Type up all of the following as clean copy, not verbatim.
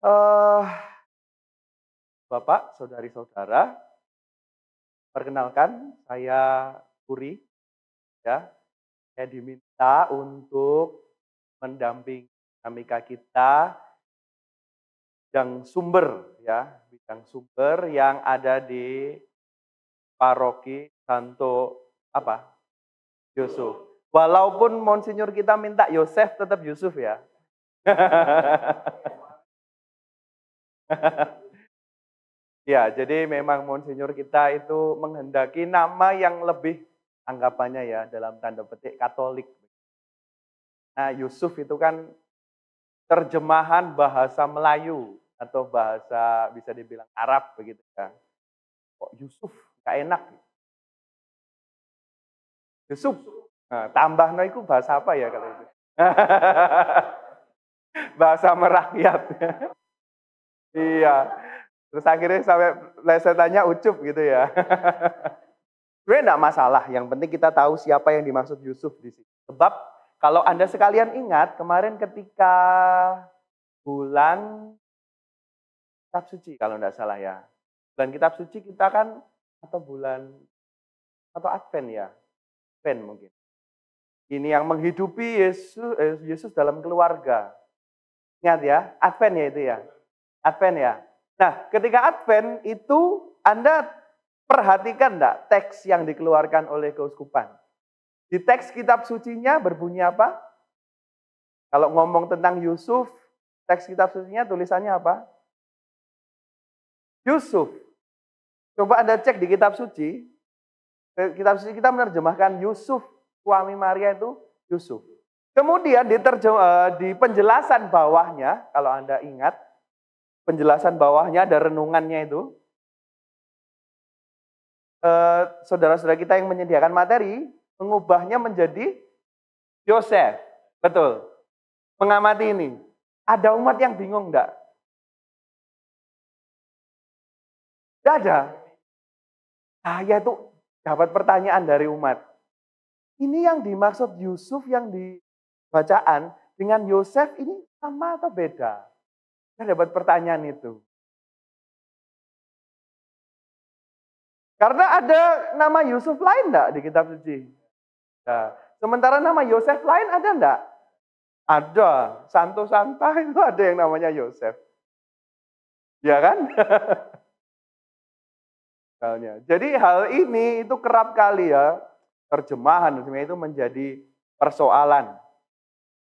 Eh, Bapak, saudari-saudara, perkenalkan saya Puri, ya. Saya diminta untuk mendampingi dinamika kita bidang sumber, ya, bidang sumber yang ada di Paroki Santo apa? Yusuf. Walaupun Monsinyur kita minta Yosef, tetap Yusuf ya. Ya, jadi memang Monsinyur kita itu menghendaki nama yang lebih anggapannya ya dalam tanda petik Katolik. Nah, Yusuf itu kan terjemahan bahasa Melayu atau bahasa bisa dibilang Arab begitu ya. Kok Yusuf? Gak enak. Yusuf. Nah, tambah no itu bahasa apa ya kalau itu? Bahasa merakyat. Iya. Terus akhirnya sampai lesetannya ucup gitu ya. Sebenarnya enggak masalah, yang penting kita tahu siapa yang dimaksud Yusuf di sini. Sebab kalau Anda sekalian ingat, kemarin ketika bulan Kitab Suci kalau enggak salah ya. Bulan Kitab Suci kita kan atau bulan atau Advent ya. Advent mungkin. Ini yang menghidupi Yesus dalam keluarga. Ingat ya, Advent ya itu ya. Advent ya. Nah, ketika Advent itu Anda perhatikan enggak teks yang dikeluarkan oleh keuskupan? Di teks kitab sucinya berbunyi apa? Kalau ngomong tentang Yusuf, teks kitab sucinya tulisannya apa? Yusuf. Coba Anda cek di kitab suci. Kitab suci kita menerjemahkan Yusuf, suami Maria itu Yusuf. Kemudian di penjelasan bawahnya, kalau Anda ingat, penjelasan bawahnya ada renungannya itu. Saudara-saudara kita yang menyediakan materi, mengubahnya menjadi Yosef. Betul. Mengamati ini. Ada umat yang bingung enggak? Enggak ada. Saya itu dapat pertanyaan dari umat. Ini yang dimaksud Yusuf yang di bacaan dengan Yosef ini sama atau beda? Saya dapat pertanyaan itu. Karena ada nama Yusuf lain enggak di kitab suci? Nah, sementara nama Yosef lain ada enggak? Ada. Santo Santa itu ada yang namanya Yosef. Ya kan? Jadi hal ini itu kerap kali ya, terjemahan itu menjadi persoalan.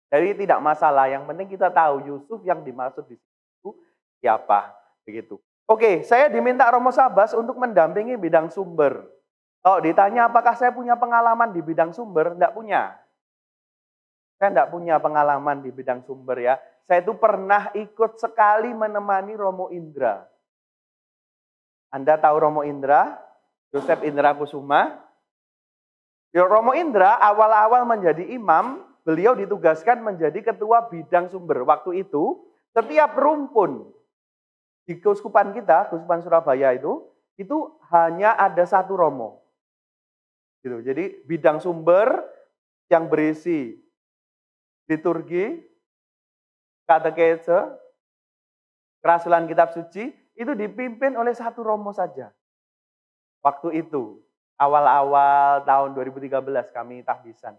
Jadi tidak masalah, yang penting kita tahu Yusuf yang dimaksud di situ siapa, begitu. Oke, saya diminta Romo Sabas untuk mendampingi bidang sumber. Kalau ditanya apakah saya punya pengalaman di bidang sumber, enggak punya. Saya enggak punya pengalaman di bidang sumber ya. Saya itu pernah ikut sekali menemani Romo Indra. Anda tahu Romo Indra? Yosef Indra Kusuma. Ya, Romo Indra awal-awal menjadi imam, beliau ditugaskan menjadi ketua bidang sumber. Waktu itu, setiap rumpun di keuskupan kita, Keuskupan Surabaya itu hanya ada satu romo. Gitu. Jadi bidang sumber yang berisi liturgi, katekese, kerasulan kitab suci, itu dipimpin oleh satu romo saja. Waktu itu, awal-awal tahun 2013 kami tahbisan.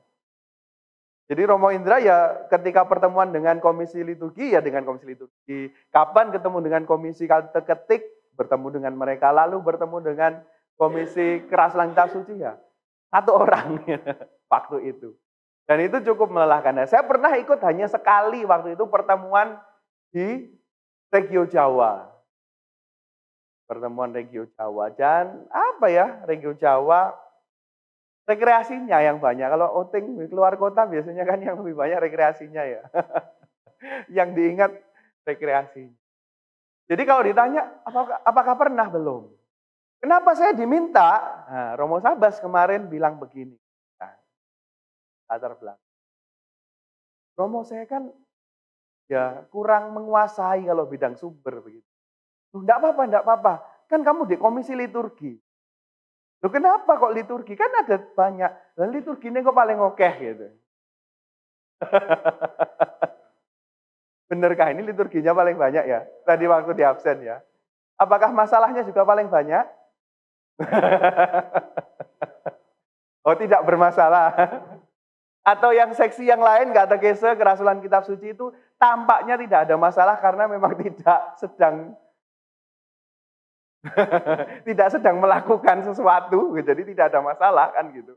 Jadi Romo Indra ya ketika pertemuan dengan komisi liturgi ya dengan komisi liturgi. Kapan ketemu dengan komisi kateketik, bertemu dengan mereka. Lalu bertemu dengan komisi kerasulan kitab suci ya. Satu orang waktu itu. Dan itu cukup melelahkan. Nah, saya pernah ikut hanya sekali waktu itu pertemuan di Regio Jawa. Pertemuan Regio Jawa. Dan apa ya Regio Jawa, rekreasinya yang banyak. Kalau outing keluar kota biasanya kan yang lebih banyak rekreasinya ya. Yang diingat rekreasi. Jadi kalau ditanya, apakah pernah? Belum. Kenapa saya diminta? Nah, Romo Sabas kemarin bilang begini. Nah, latar belakang. Romo saya kan ya kurang menguasai kalau bidang sumber begitu. Enggak apa-apa. Kan kamu di komisi liturgi. Loh kenapa kok liturgi? Kan ada banyak. Lah liturgi ini kok paling oke gitu. Benarkah ini liturginya paling banyak ya? Tadi waktu di absen ya. Apakah masalahnya juga paling banyak? Oh, tidak bermasalah. Atau yang seksi yang lain, katekese, kerasulan kitab suci itu tampaknya tidak ada masalah karena memang tidak sedang tidak sedang melakukan sesuatu, jadi tidak ada masalah kan gitu.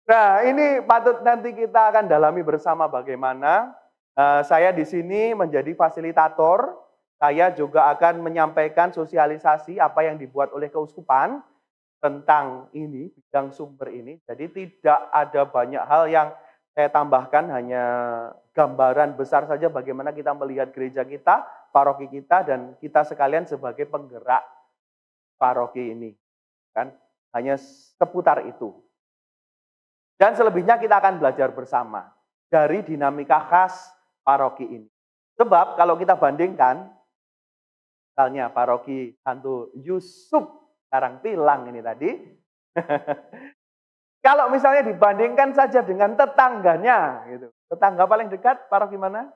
Nah, ini patut nanti kita akan dalami bersama bagaimana saya di sini menjadi fasilitator. Saya juga akan menyampaikan sosialisasi apa yang dibuat oleh keuskupan tentang ini, bidang sumber ini. Jadi tidak ada banyak hal yang saya tambahkan, hanya gambaran besar saja bagaimana kita melihat gereja kita, paroki kita, dan kita sekalian sebagai penggerak paroki ini. Kan? Hanya seputar itu. Dan selebihnya kita akan belajar bersama dari dinamika khas paroki ini. Sebab kalau kita bandingkan, misalnya paroki Santo Yusuf Karangpilang ini tadi, kalau misalnya dibandingkan saja dengan tetangganya, gitu. Tetangga paling dekat paroki mana?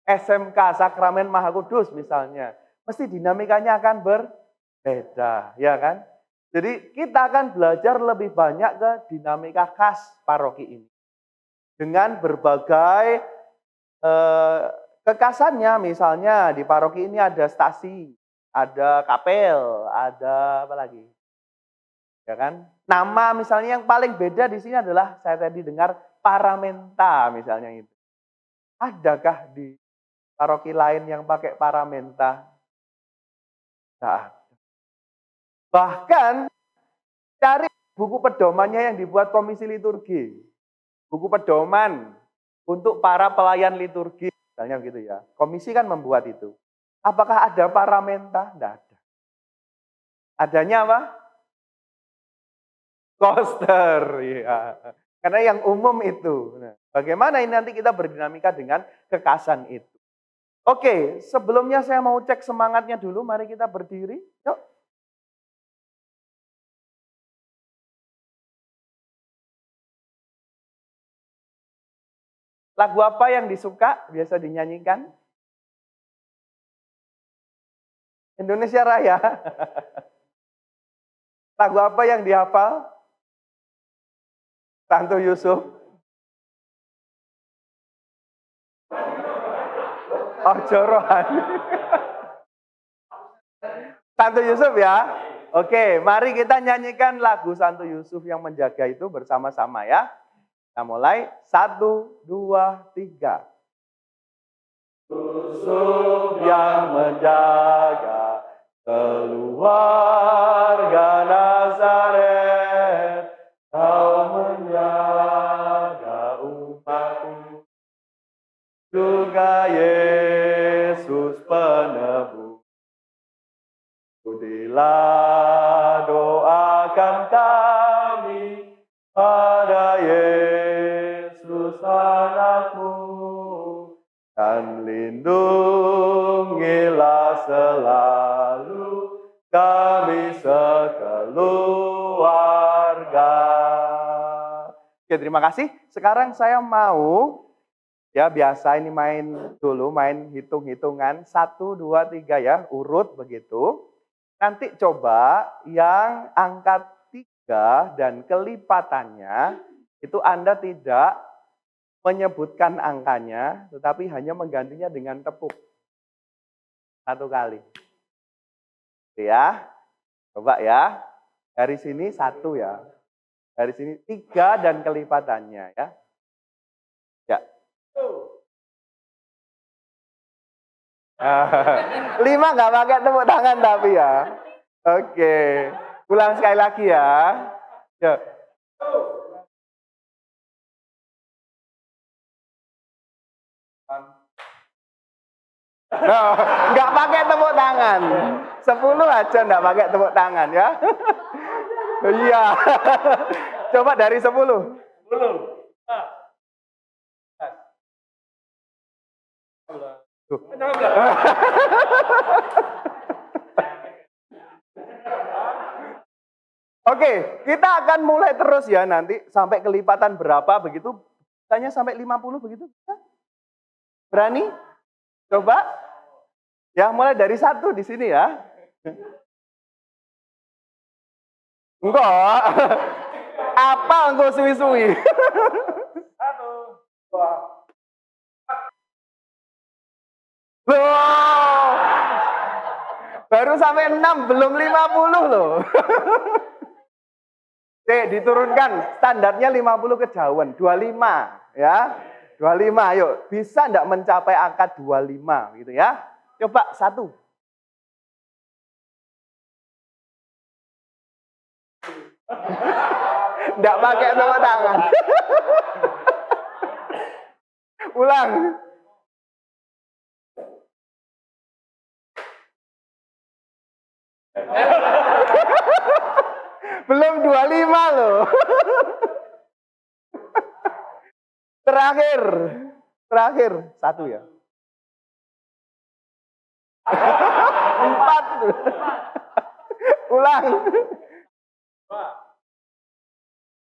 SMK Sakramen Maha Kudus misalnya, mesti dinamikanya akan berbeda, ya kan? Jadi kita akan belajar lebih banyak ke dinamika khas paroki ini dengan berbagai kekasannya. Misalnya di paroki ini ada stasi, ada kapel, ada apa lagi? Ya kan? Nama misalnya yang paling beda di sini adalah saya tadi dengar paramenta misalnya itu. Adakah di paroki lain yang pakai paramenta? Nah, bahkan cari buku pedomannya yang dibuat komisi liturgi. Buku pedoman untuk para pelayan liturgi, misalnya begitu ya. Komisi kan membuat itu. Apakah ada paramenta? Tidak ada. Adanya apa? Koster, ya. Karena yang umum itu. Nah, bagaimana ini nanti kita berdinamika dengan kekasan itu. Oke, sebelumnya saya mau cek semangatnya dulu. Mari kita berdiri. Yuk. Lagu apa yang disuka, biasa dinyanyikan? Indonesia Raya. Lagu apa yang dihafal? Santo Yusuf. Oh, Jorohan. Santo Yusuf ya. Oke, mari kita nyanyikan lagu Santo Yusuf yang menjaga itu bersama-sama ya. Kita mulai, 1, 2, 3. Yusuf yang menjaga keluarga Nazaret, kau menjaga umatmu, juga Yesus penebus. Udilah doakan kami pada Yesus anakmu, dan lindungilah selalu kami sekeluarga. Oke, terima kasih. Sekarang saya mau, ya biasa ini main dulu, main hitung-hitungan. 1, 2, 3 ya, urut begitu. Nanti coba yang angka 3 dan kelipatannya, itu Anda tidak menyebutkan angkanya, tetapi hanya menggantinya dengan tepuk. 1 kali. Ya, coba ya. Dari sini 1 ya. Dari sini 3 dan kelipatannya ya. Ya. 5 nggak pakai tepuk tangan tapi ya. Oke. Ulang sekali lagi ya. Ya. Nah, nggak pakai tepuk tangan. 10 aja nggak pakai tepuk tangan ya. Iya. Coba dari 10. 10. Oke, kita akan mulai terus ya nanti sampai kelipatan berapa begitu. Tanya sampai 50 begitu. Berani? Coba? Ya, mulai dari 1 di sini ya. Enggak. Apa engkau suwi-suwi? 1, 2. Loh, baru sampai 6, belum 50 loh. Oke, diturunkan. Standarnya 50 kejauhan. 25 ya. 25, ayo. Bisa enggak mencapai angka 25 gitu ya? Coba 1. Enggak pakai tepuk tangan. Ulang. Belum 25 loh. Terakhir 1 ya. 4. Ulang. 2,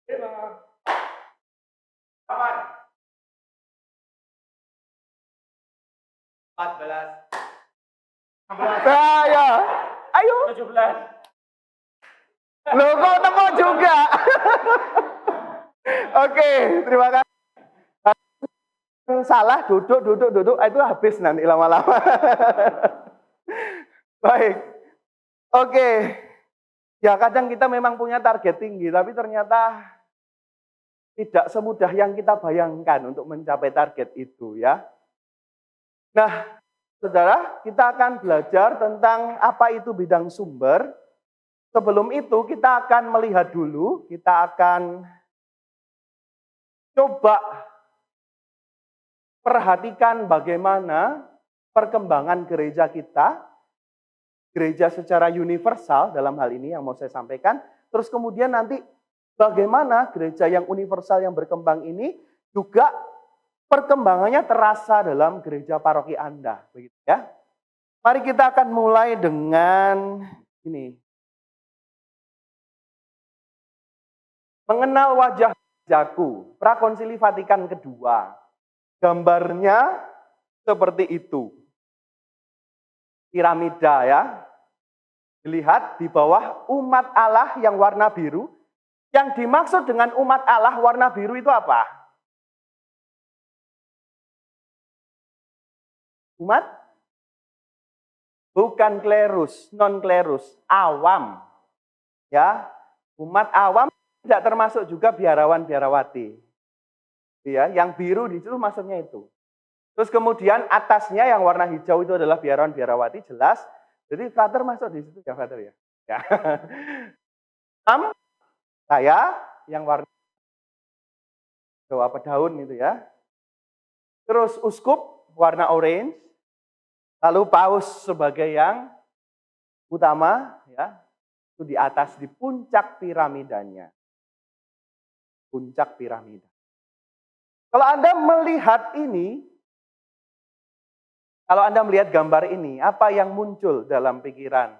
5, 8, 14, Nah, ya. Ayo. 17. Loh, kok tepuk juga? Oke, terima kasih. Salah, duduk. Itu habis nanti lama-lama. Baik. Oke. Ya, kadang kita memang punya target tinggi, tapi ternyata tidak semudah yang kita bayangkan untuk mencapai target itu ya. Nah, saudara, kita akan belajar tentang apa itu bidang sumber. Sebelum itu kita akan melihat dulu, kita akan coba perhatikan bagaimana perkembangan gereja kita, gereja secara universal dalam hal ini yang mau saya sampaikan, terus kemudian nanti bagaimana gereja yang universal yang berkembang ini juga perkembangannya terasa dalam gereja paroki Anda, begitu ya. Mari kita akan mulai dengan ini. Mengenal wajah gerejaku, Prakonsili Vatikan kedua. Gambarnya seperti itu. Piramida ya. Dilihat di bawah umat Allah yang warna biru. Yang dimaksud dengan umat Allah warna biru itu apa? Umat? Bukan klerus, non klerus, awam. Ya, umat awam tidak termasuk juga biarawan biarawati. Ya, yang biru di situ maksudnya itu. Terus kemudian atasnya yang warna hijau itu adalah biarawan biarawati, jelas. Jadi frater masuk di situ ya, frater ya. Ya. Saya yang warna hijau apa daun itu ya. Terus uskup warna orange. Lalu paus sebagai yang utama ya. Itu di atas di puncak piramidanya. Puncak piramida. Kalau Anda melihat ini, kalau Anda melihat gambar ini, apa yang muncul dalam pikiran?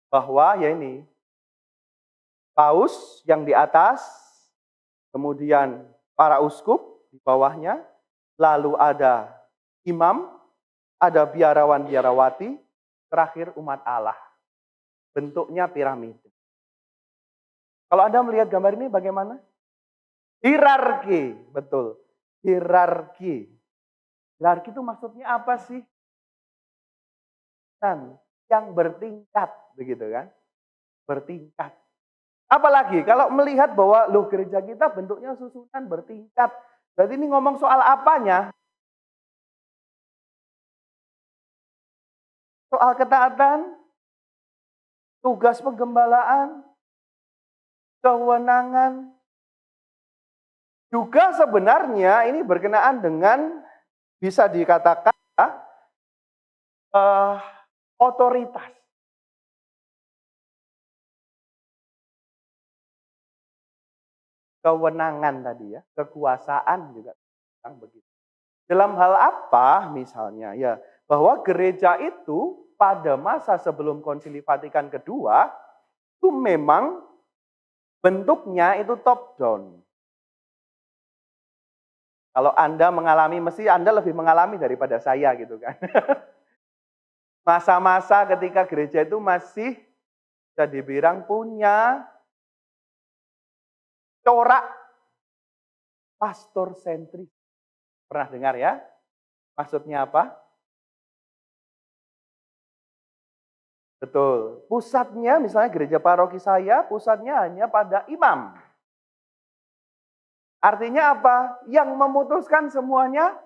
Bahwa ya ini, paus yang di atas, kemudian para uskup di bawahnya, lalu ada imam, ada biarawan-biarawati, terakhir umat Allah. Bentuknya piramida. Kalau Anda melihat gambar ini bagaimana? Hierarki, betul. Hierarki. Hierarki itu maksudnya apa sih? Yang bertingkat, begitu kan? Bertingkat. Apalagi kalau melihat bahwa loh gereja kita bentuknya susunan bertingkat. Berarti ini ngomong soal apanya? Soal ketaatan, tugas penggembalaan, kewenangan. Juga sebenarnya ini berkenaan dengan bisa dikatakan otoritas. Kewenangan tadi ya, kekuasaan juga begitu. Dalam hal apa misalnya ya, bahwa gereja itu pada masa sebelum Konsili Vatikan kedua itu memang bentuknya itu top down. Kalau Anda mengalami, mesti Anda lebih mengalami daripada saya gitu kan. Masa-masa ketika gereja itu masih bisa dibilang punya corak pastor sentris. Pernah dengar ya? Maksudnya apa? Betul. Pusatnya misalnya gereja paroki saya, pusatnya hanya pada imam. Artinya apa? Yang memutuskan semuanya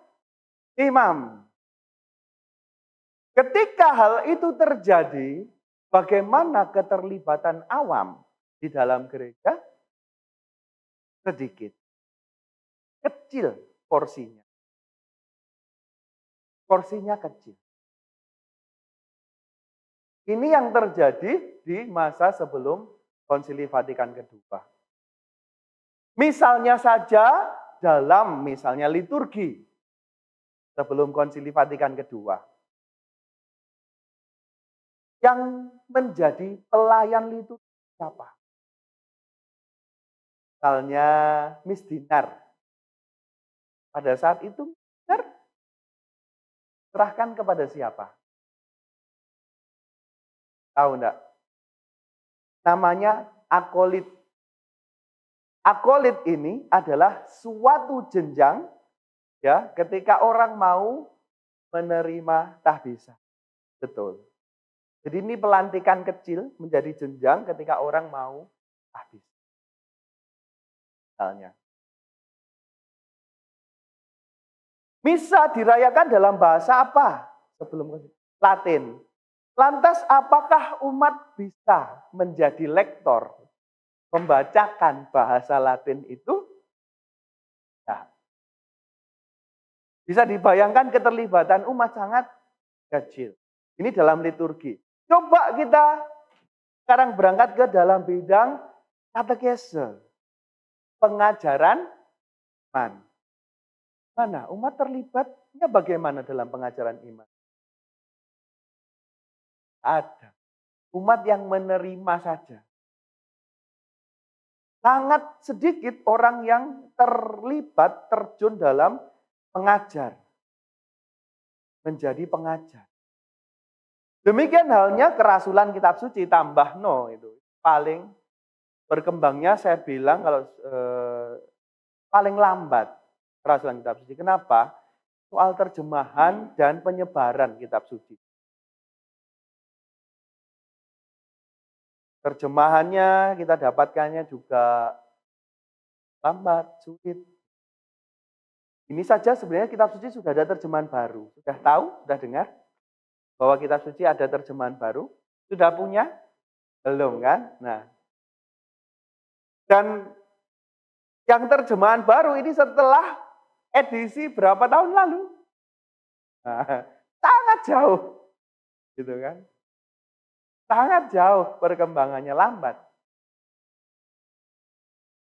imam. Ketika hal itu terjadi, bagaimana keterlibatan awam di dalam gereja? Sedikit. Kecil porsinya. Porsinya kecil. Ini yang terjadi di masa sebelum Konsili Vatikan kedua. Misalnya saja dalam misalnya liturgi sebelum Konsili Vatikan kedua. Yang menjadi pelayan liturgi siapa? Misalnya Miss Dinar. Pada saat itu Dinar serahkan kepada siapa? Tahu enggak? Namanya akolit. Akolit ini adalah suatu jenjang ya ketika orang mau menerima tahbisah. Betul. Jadi ini pelantikan kecil menjadi jenjang ketika orang mau tahbisah. Misalnya. Misa dirayakan dalam bahasa apa? Sebelum Latin. Lantas apakah umat bisa menjadi lektor? Membacakan bahasa Latin itu? Nah, bisa dibayangkan keterlibatan umat sangat kecil. Ini dalam liturgi. Coba kita sekarang berangkat ke dalam bidang katekese. Pengajaran iman. Mana umat terlibatnya bagaimana dalam pengajaran iman? Ada. Umat yang menerima saja. Sangat sedikit orang yang terlibat, terjun dalam mengajar. Menjadi pengajar. Demikian halnya kerasulan kitab suci tambah no itu. Paling berkembangnya saya bilang kalau paling lambat kerasulan kitab suci. Kenapa? Soal terjemahan dan penyebaran kitab suci. Terjemahannya kita dapatkannya juga lambat, sulit. Ini saja sebenarnya kitab suci sudah ada terjemahan baru. Sudah tahu? Sudah dengar? Bahwa kitab suci ada terjemahan baru? Sudah punya? Belum kan? Nah. Dan yang terjemahan baru ini setelah edisi berapa tahun lalu? Nah, sangat jauh. Gitu kan? Sangat jauh perkembangannya lambat.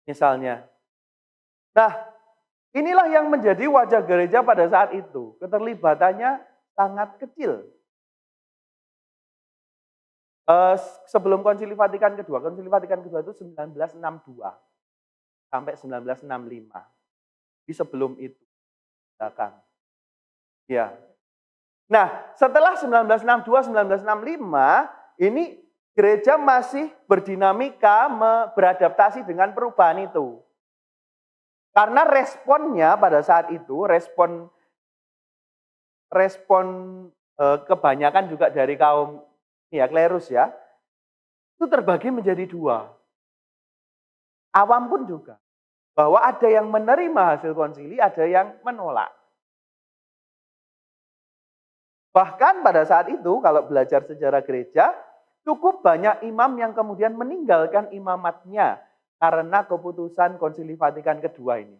Misalnya. Nah, inilah yang menjadi wajah gereja pada saat itu. Keterlibatannya sangat kecil. Sebelum Konsili Vatikan kedua. Konsili Vatikan kedua itu 1962 sampai 1965. Di sebelum itu. Belakang. Ya. Nah, setelah 1962-1965, ini gereja masih berdinamika beradaptasi dengan perubahan itu. Karena responnya pada saat itu, respon kebanyakan juga dari kaum ya klerus ya, itu terbagi menjadi dua. Awam pun juga. Bahwa ada yang menerima hasil konsili, ada yang menolak. Bahkan pada saat itu, kalau belajar sejarah gereja, cukup banyak imam yang kemudian meninggalkan imamatnya karena keputusan Konsili Vatikan kedua ini.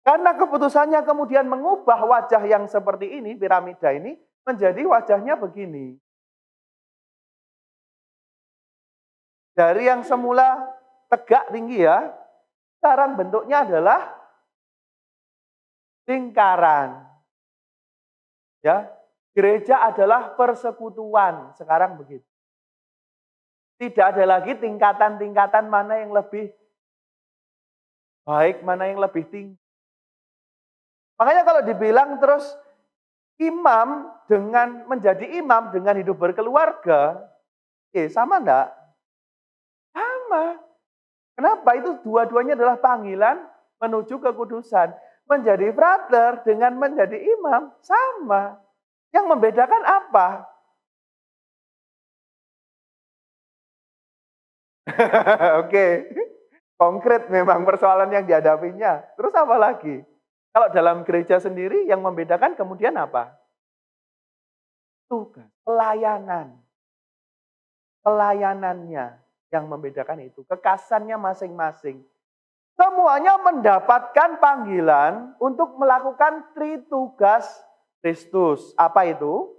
Karena keputusannya kemudian mengubah wajah yang seperti ini, piramida ini, menjadi wajahnya begini. Dari yang semula tegak tinggi ya, sekarang bentuknya adalah lingkaran. Ya, gereja adalah persekutuan, sekarang begitu. Tidak ada lagi tingkatan-tingkatan mana yang lebih baik, mana yang lebih tinggi. Makanya kalau dibilang terus imam dengan menjadi imam dengan hidup berkeluarga, sama enggak? Sama. Kenapa? Itu dua-duanya adalah panggilan menuju kekudusan. Menjadi frater dengan menjadi imam, sama. Yang membedakan apa? Oke, konkret memang persoalan yang dihadapinya. Terus apa lagi? Kalau dalam gereja sendiri yang membedakan kemudian apa? Tugas, pelayanan. Pelayanannya yang membedakan itu. Kekasannya masing-masing. Semuanya mendapatkan panggilan untuk melakukan tritugas Kristus. Apa itu?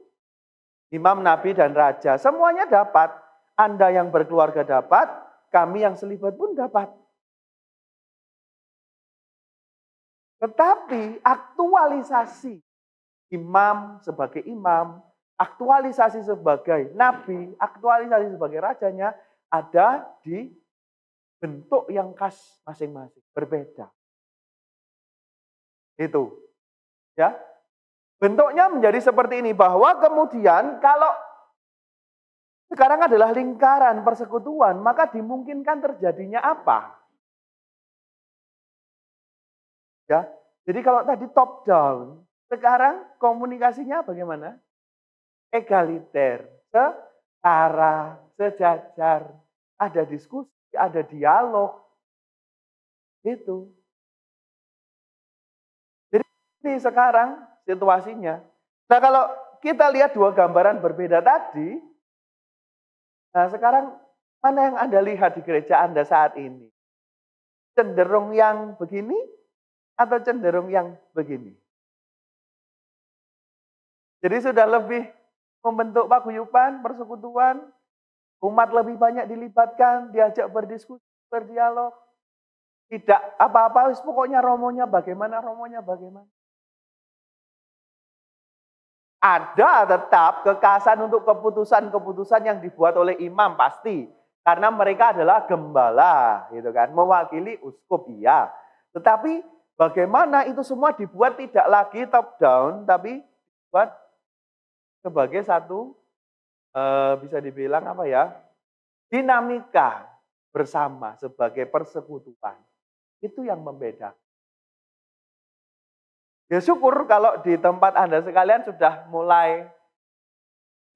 Imam, Nabi, dan Raja. Semuanya dapat. Anda yang berkeluarga dapat, kami yang selibat pun dapat. Tetapi aktualisasi imam sebagai imam, aktualisasi sebagai nabi, aktualisasi sebagai rajanya ada di bentuk yang khas masing-masing, berbeda. Itu. Ya. Bentuknya menjadi seperti ini, bahwa kemudian kalau sekarang adalah lingkaran persekutuan, maka dimungkinkan terjadinya apa? Ya. Jadi kalau tadi top down, sekarang komunikasinya bagaimana? Egaliter, setara, sejajar, ada diskusi, ada dialog. Itu. Jadi ini sekarang situasinya. Nah kalau kita lihat dua gambaran berbeda tadi, nah sekarang mana yang Anda lihat di gereja Anda saat ini? Cenderung yang begini atau cenderung yang begini? Jadi sudah lebih membentuk paguyuban, persekutuan, umat lebih banyak dilibatkan, diajak berdiskusi, berdialog. Tidak apa-apa, pokoknya romonya bagaimana. Ada tetap kekasan untuk keputusan-keputusan yang dibuat oleh imam pasti. Karena mereka adalah gembala, gitu kan, mewakili uskup, ya. Tetapi bagaimana itu semua dibuat tidak lagi top down, tapi dibuat sebagai satu bisa dibilang apa ya, dinamika bersama sebagai persekutuan. Itu yang membedakan. Ya syukur kalau di tempat Anda sekalian sudah mulai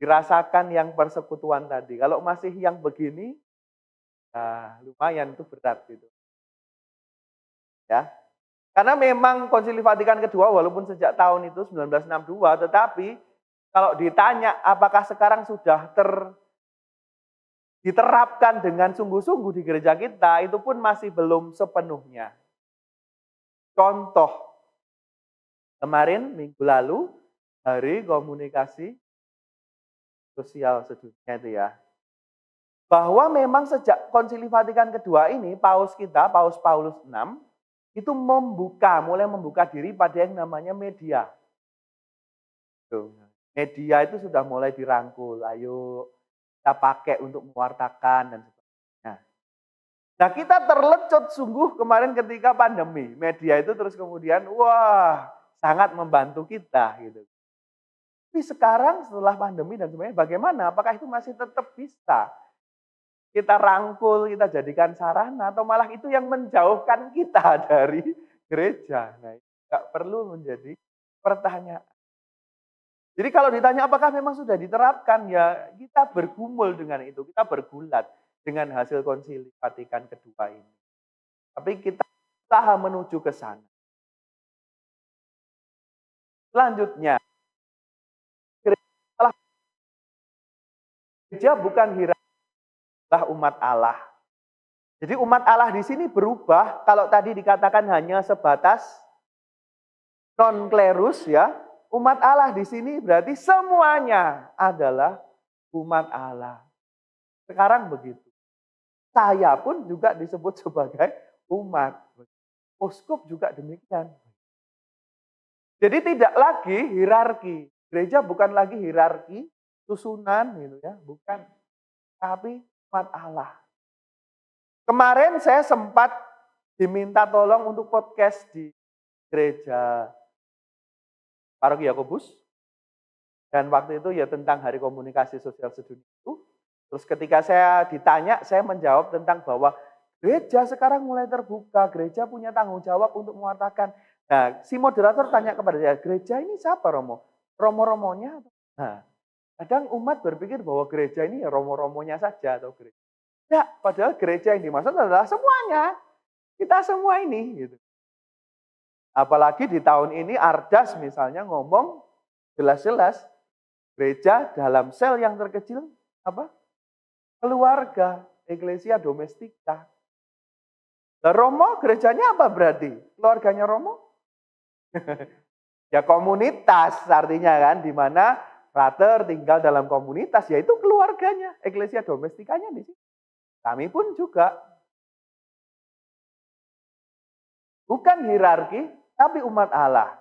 dirasakan yang persekutuan tadi. Kalau masih yang begini, ya lumayan itu berat gitu. Ya. Karena memang Konsili Vatikan kedua walaupun sejak tahun itu 1962, tetapi kalau ditanya apakah sekarang sudah diterapkan dengan sungguh-sungguh di gereja kita, itu pun masih belum sepenuhnya. Contoh, kemarin minggu lalu, Hari Komunikasi Sosial Sedunia itu ya. Bahwa memang sejak Konsili Vatikan kedua ini, Paus kita, Paus Paulus VI, itu mulai membuka diri pada yang namanya media. Media itu sudah mulai dirangkul, ayo kita pakai untuk mewartakan dan sebagainya. Nah kita terlecut sungguh kemarin ketika pandemi, media itu terus kemudian, wah sangat membantu kita gitu. Tapi sekarang setelah pandemi dan sebagainya, bagaimana? Apakah itu masih tetap bisa kita rangkul, kita jadikan sarana, atau malah itu yang menjauhkan kita dari gereja? Nah, itu nggak perlu menjadi pertanyaan. Jadi kalau ditanya apakah memang sudah diterapkan, ya kita bergumul dengan itu, kita bergulat dengan hasil Konsili Vatikan kedua ini. Tapi kita usaha menuju ke sana. Selanjutnya, gereja bukan hierarki umat Allah. Jadi umat Allah di sini berubah, kalau tadi dikatakan hanya sebatas non-klerus ya, umat Allah di sini berarti semuanya adalah umat Allah. Sekarang begitu. Saya pun juga disebut sebagai umat. Uskup juga demikian. Jadi tidak lagi hierarki. Gereja bukan lagi hierarki, susunan gitu ya, bukan. Tapi umat Allah. Kemarin saya sempat diminta tolong untuk podcast di gereja Paroki Yakobus. Dan waktu itu ya tentang Hari Komunikasi Sosial Sedunia itu. Terus ketika saya ditanya, saya menjawab tentang bahwa gereja sekarang mulai terbuka, gereja punya tanggung jawab untuk mewartakan. Nah, si moderator tanya kepada saya, gereja ini siapa Romo? Romo-romonya? Nah, kadang umat berpikir bahwa gereja ini ya romo-romonya saja atau gereja. Ya, padahal gereja yang dimaksud adalah semuanya. Kita semua ini. Gitu. Apalagi di tahun ini Ardas misalnya ngomong jelas-jelas gereja dalam sel yang terkecil apa? Keluarga, Ecclesia Domestika. Nah, Romo gerejanya apa berarti? Keluarganya Romo? Ya komunitas artinya kan, di mana frater tinggal dalam komunitas, yaitu keluarganya, Ecclesia Domestikanya di sini. Kami pun juga. Bukan hierarki, tapi umat Allah.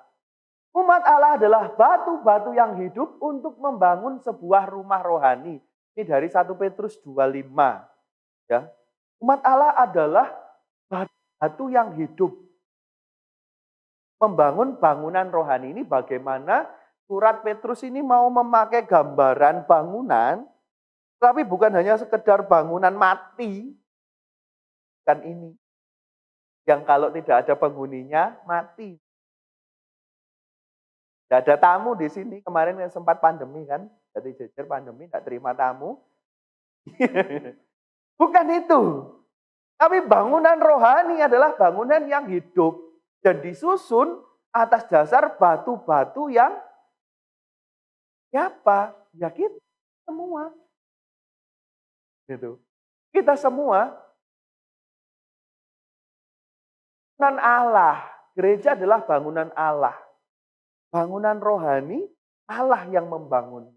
Umat Allah adalah batu-batu yang hidup untuk membangun sebuah rumah rohani. Ini dari 1 Petrus 2:5. Ya. Umat Allah adalah batu yang hidup. Membangun bangunan rohani ini bagaimana surat Petrus ini mau memakai gambaran bangunan, tapi bukan hanya sekedar bangunan mati. Kan ini. Yang kalau tidak ada penghuninya, mati. Tidak ada tamu di sini. Kemarin sempat pandemi kan. Jadi jejer pandemi, tidak terima tamu. Bukan itu. Tapi bangunan rohani adalah bangunan yang hidup. Dan disusun atas dasar batu-batu yang siapa? Ya kita semua. Gitu. Kita semua. Bangunan Allah. Gereja adalah bangunan Allah. Bangunan rohani, Allah yang membangun.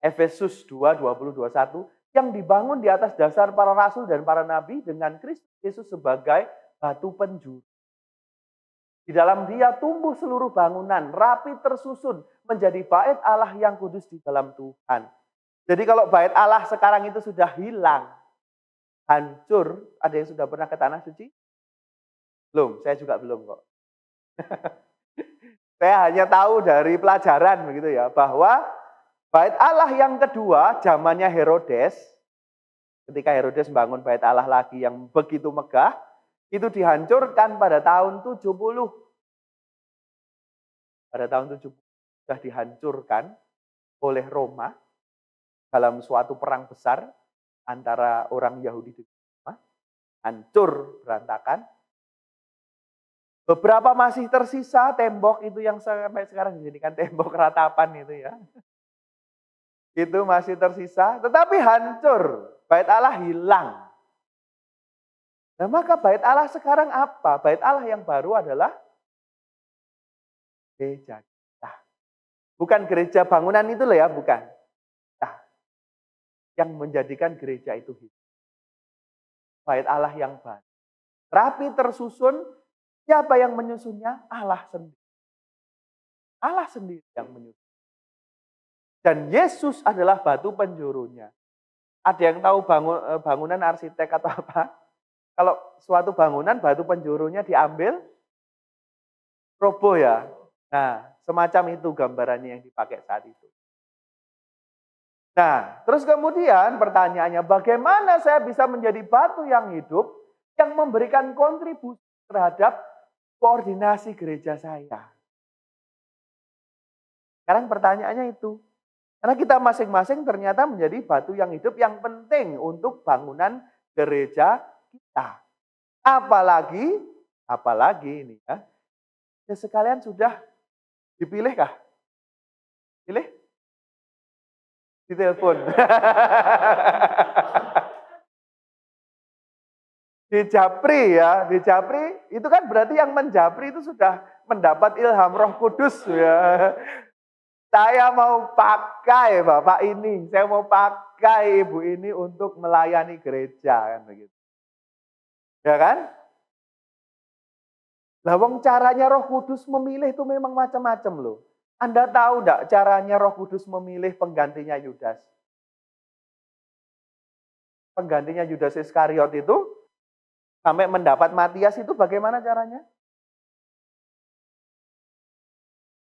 Efesus 2:20-21 yang dibangun di atas dasar para rasul dan para nabi dengan Kristus Yesus sebagai batu penjuru. Di dalam dia tumbuh seluruh bangunan, rapi tersusun menjadi bait Allah yang kudus di dalam Tuhan. Jadi kalau bait Allah sekarang itu sudah hilang, hancur, ada yang sudah pernah ke Tanah Suci? Belum, saya juga belum kok. Saya hanya tahu dari pelajaran begitu ya, bahwa bait Allah yang kedua, zamannya Herodes, ketika Herodes membangun bait Allah lagi yang begitu megah, itu dihancurkan pada tahun 70. Pada tahun 70 sudah dihancurkan oleh Roma dalam suatu perang besar antara orang Yahudi dan Roma. Hancur, berantakan. Beberapa masih tersisa tembok itu yang sampai sekarang dijadikan tembok ratapan itu ya. Itu masih tersisa, tetapi hancur. Bait Allah hilang. Nah maka bait Allah sekarang apa? Bait Allah yang baru adalah gereja kita. Bukan gereja bangunan itu loh ya, bukan. Nah, yang menjadikan gereja itu hidup. Bait Allah yang baru. Rapi tersusun, siapa yang menyusunnya? Allah sendiri. Allah sendiri yang menyusun. Dan Yesus adalah batu penjurunya. Ada yang tahu bangunan arsitek atau apa? Kalau suatu bangunan batu penjurunya diambil, roboh ya. Nah, semacam itu gambarannya yang dipakai saat itu. Nah, terus kemudian pertanyaannya, bagaimana saya bisa menjadi batu yang hidup, yang memberikan kontribusi terhadap koordinasi gereja saya? Sekarang pertanyaannya itu. Karena kita masing-masing ternyata menjadi batu yang hidup yang penting untuk bangunan gereja kita. Apalagi ini ya. Ya sekalian sudah dipilih kah? Pilih? Ditelepon. Dijapri ya, dijapri itu kan berarti yang menjapri itu sudah mendapat ilham Roh Kudus ya. Saya mau pakai Bapak ini, saya mau pakai Ibu ini untuk melayani gereja kan begitu. Ya kan? Lah wong caranya Roh Kudus memilih itu memang macam-macam loh. Anda tahu enggak caranya Roh Kudus memilih penggantinya Yudas? Penggantinya Yudas Iskariot itu sampai mendapat Matias itu bagaimana caranya?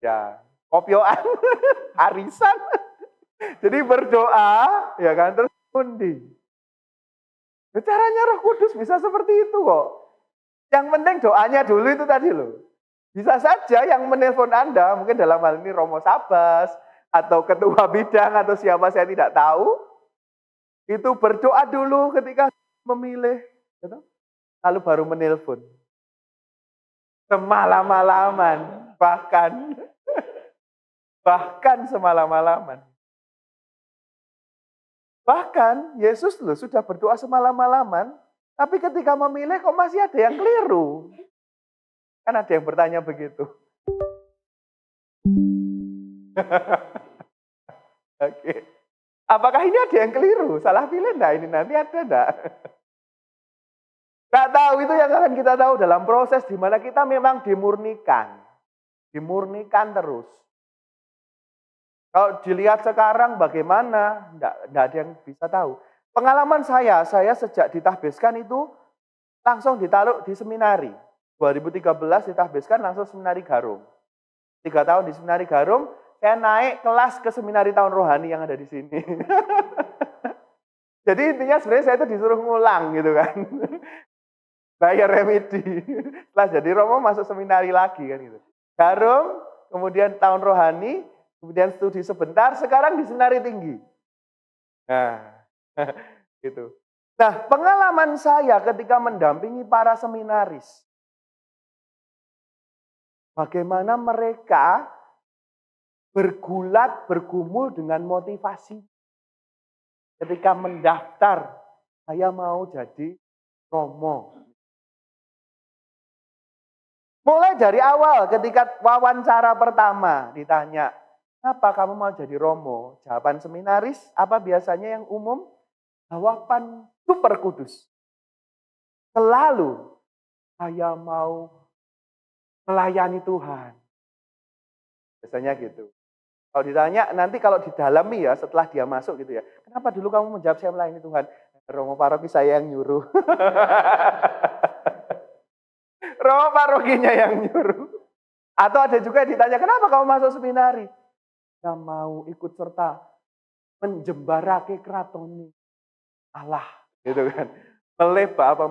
Ya, kopioan, arisan. Jadi berdoa, ya kan, terus undi. Caranya Roh Kudus bisa seperti itu kok. Yang penting doanya dulu itu tadi loh. Bisa saja yang menelpon Anda, mungkin dalam hal ini Romo Sabas, atau ketua bidang, atau siapa saya tidak tahu, itu berdoa dulu ketika memilih, gitu. Lalu baru menelpon. Semalam-malaman, bahkan semalam-malaman. Bahkan Yesus loh sudah berdoa semalam-malaman, tapi ketika memilih kok masih ada yang keliru. Kan ada yang bertanya begitu. Oke. Apakah ini ada yang keliru? Salah pilih enggak ini nanti ada enggak? Enggak tahu, itu yang akan kita tahu dalam proses di mana kita memang dimurnikan. Dimurnikan terus. Kalau dilihat sekarang bagaimana, enggak ada yang bisa tahu. Pengalaman saya sejak ditahbiskan itu langsung ditaruh di seminari. 2013 ditahbiskan langsung seminari Garum. 3 tahun di seminari Garum, saya naik kelas ke seminari tahun rohani yang ada di sini. Jadi intinya sebenarnya saya itu disuruh ngulang gitu kan. Bayar remedi. Setelah jadi Romo masuk seminari lagi kan gitu. Garum, kemudian tahun rohani, kemudian studi sebentar, sekarang di seminari tinggi. Nah, gitu. Nah, pengalaman saya ketika mendampingi para seminaris, bagaimana mereka bergulat, bergumul dengan motivasi. Ketika mendaftar, saya mau jadi Romo. Mulai dari awal ketika wawancara pertama ditanya, kenapa kamu mau jadi Romo? Jawaban seminaris, apa biasanya yang umum? Jawaban super kudus. Selalu, saya mau melayani Tuhan. Biasanya gitu. Kalau ditanya, nanti kalau didalami ya, setelah dia masuk gitu ya. Kenapa dulu kamu menjawab saya melayani Tuhan? Romo paroki saya yang nyuruh. Romo parokinya yang nyuruh. Atau ada juga yang ditanya, kenapa kamu masuk seminari? Saya mau ikut serta menjembarake keraton Allah. Gitu kan. Melebar apa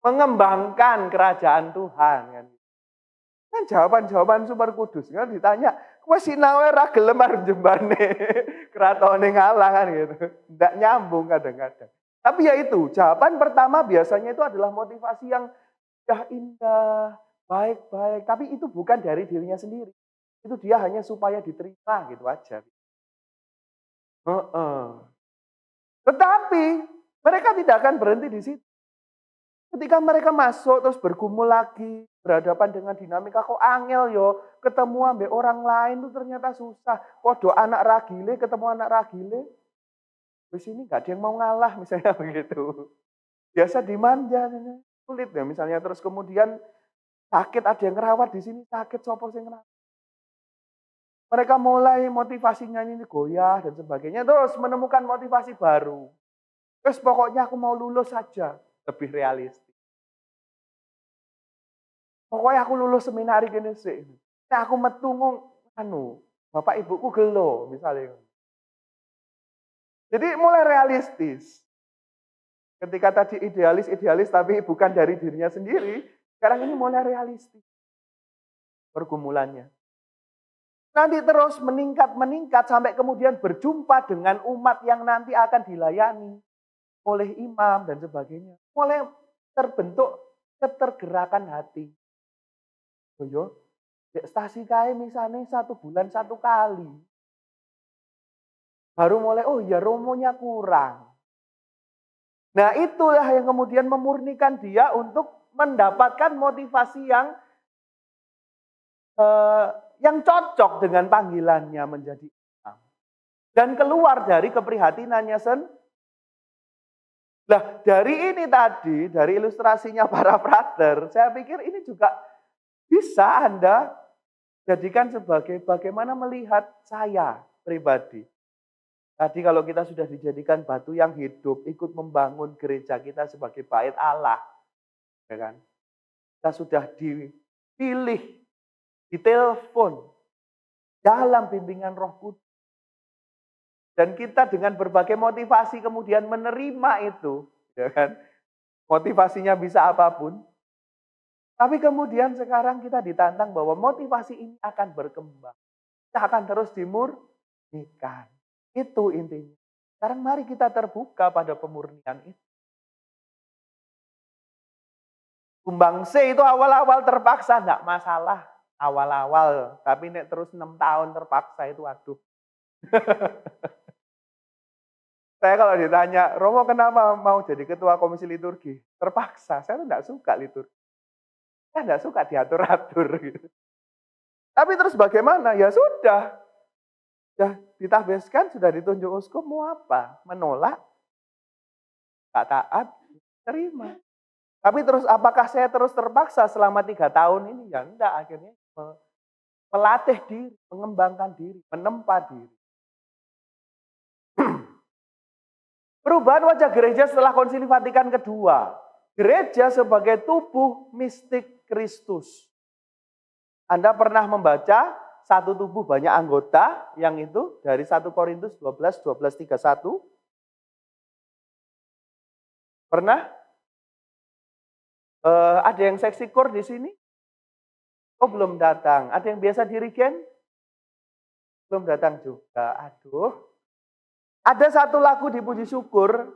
mengembangkan kerajaan Tuhan kan. Kan jawaban-jawaban super kudus. Kan ditanya, kowe sinau ra gelem arep jembane kratone ngalah kan gitu. Enggak nyambung kadang-kadang. Tapi ya itu, jawaban pertama biasanya itu adalah motivasi yang indah, baik-baik. Tapi itu bukan dari dirinya sendiri. Itu dia hanya supaya diterima gitu aja. Tetapi mereka tidak akan berhenti di situ. Ketika mereka masuk terus bergumul lagi, berhadapan dengan dinamika kok angel yo, ketemu ambek orang lain tuh ternyata susah. Podo anak ragile ketemu anak ragile. Di sini nggak ada yang mau ngalah misalnya begitu. Biasa dimanja, sulit ya misalnya terus kemudian sakit ada yang ngerawat di sini sakit sopo sing ngerawat. Mereka mulai motivasinya ini goyah dan sebagainya terus menemukan motivasi baru. Terus pokoknya aku mau lulus saja. Lebih realistis. Pokoknya aku lulus seminari gini sih. Nah, aku metu bapak ibuku gelo misalnya. Jadi mulai realistis. Ketika tadi idealis tapi bukan dari dirinya sendiri, sekarang ini mulai realistis. Pergumulannya. Nanti terus meningkat sampai kemudian berjumpa dengan umat yang nanti akan dilayani oleh imam dan sebagainya. Mulai terbentuk ketergerakan hati. Yo, stasi kae misalnya 1 bulan 1 kali. Baru mulai, oh ya romonya kurang. Nah itulah yang kemudian memurnikan dia untuk mendapatkan motivasi yang cocok dengan panggilannya menjadi imam. Dan keluar dari keprihatinannya sendiri. Nah, dari ini tadi, dari ilustrasinya para frater, saya pikir ini juga bisa Anda jadikan sebagai bagaimana melihat saya pribadi. Tadi kalau kita sudah dijadikan batu yang hidup, ikut membangun gereja kita sebagai bait Allah. ya kan? Kita sudah dipilih, ditelepon dalam bimbingan Roh Kudus. Dan kita dengan berbagai motivasi kemudian menerima itu, ya kan? Motivasinya bisa apapun. Tapi kemudian sekarang kita ditantang bahwa motivasi ini akan berkembang. Kita akan terus dimurnikan. Itu intinya. Sekarang mari kita terbuka pada pemurnian itu. Kumbang C itu awal-awal terpaksa, enggak masalah. Awal-awal, tapi nek terus 6 tahun terpaksa itu aduh. Saya kalau ditanya, Romo kenapa mau jadi ketua komisi liturgi? Terpaksa, saya tuh enggak suka liturgi. Saya enggak suka diatur-atur gitu. Tapi terus bagaimana? Ya sudah ditahbiskan, sudah ditunjuk uskup, mau apa? Menolak? Enggak taat? Terima. Tapi terus apakah saya terus terpaksa selama 3 tahun ini? Ya enggak, akhirnya melatih diri, mengembangkan diri, menempa diri. Perubahan wajah gereja setelah Konsili Vatikan kedua. Gereja sebagai tubuh mistik Kristus. Anda pernah membaca satu tubuh banyak anggota yang itu dari 1 Korintus 12:31? Pernah? Ada yang seksi kur di sini? Oh belum datang. Ada yang biasa dirigen? Belum datang juga. Aduh. Ada satu lagu di Puji Syukur.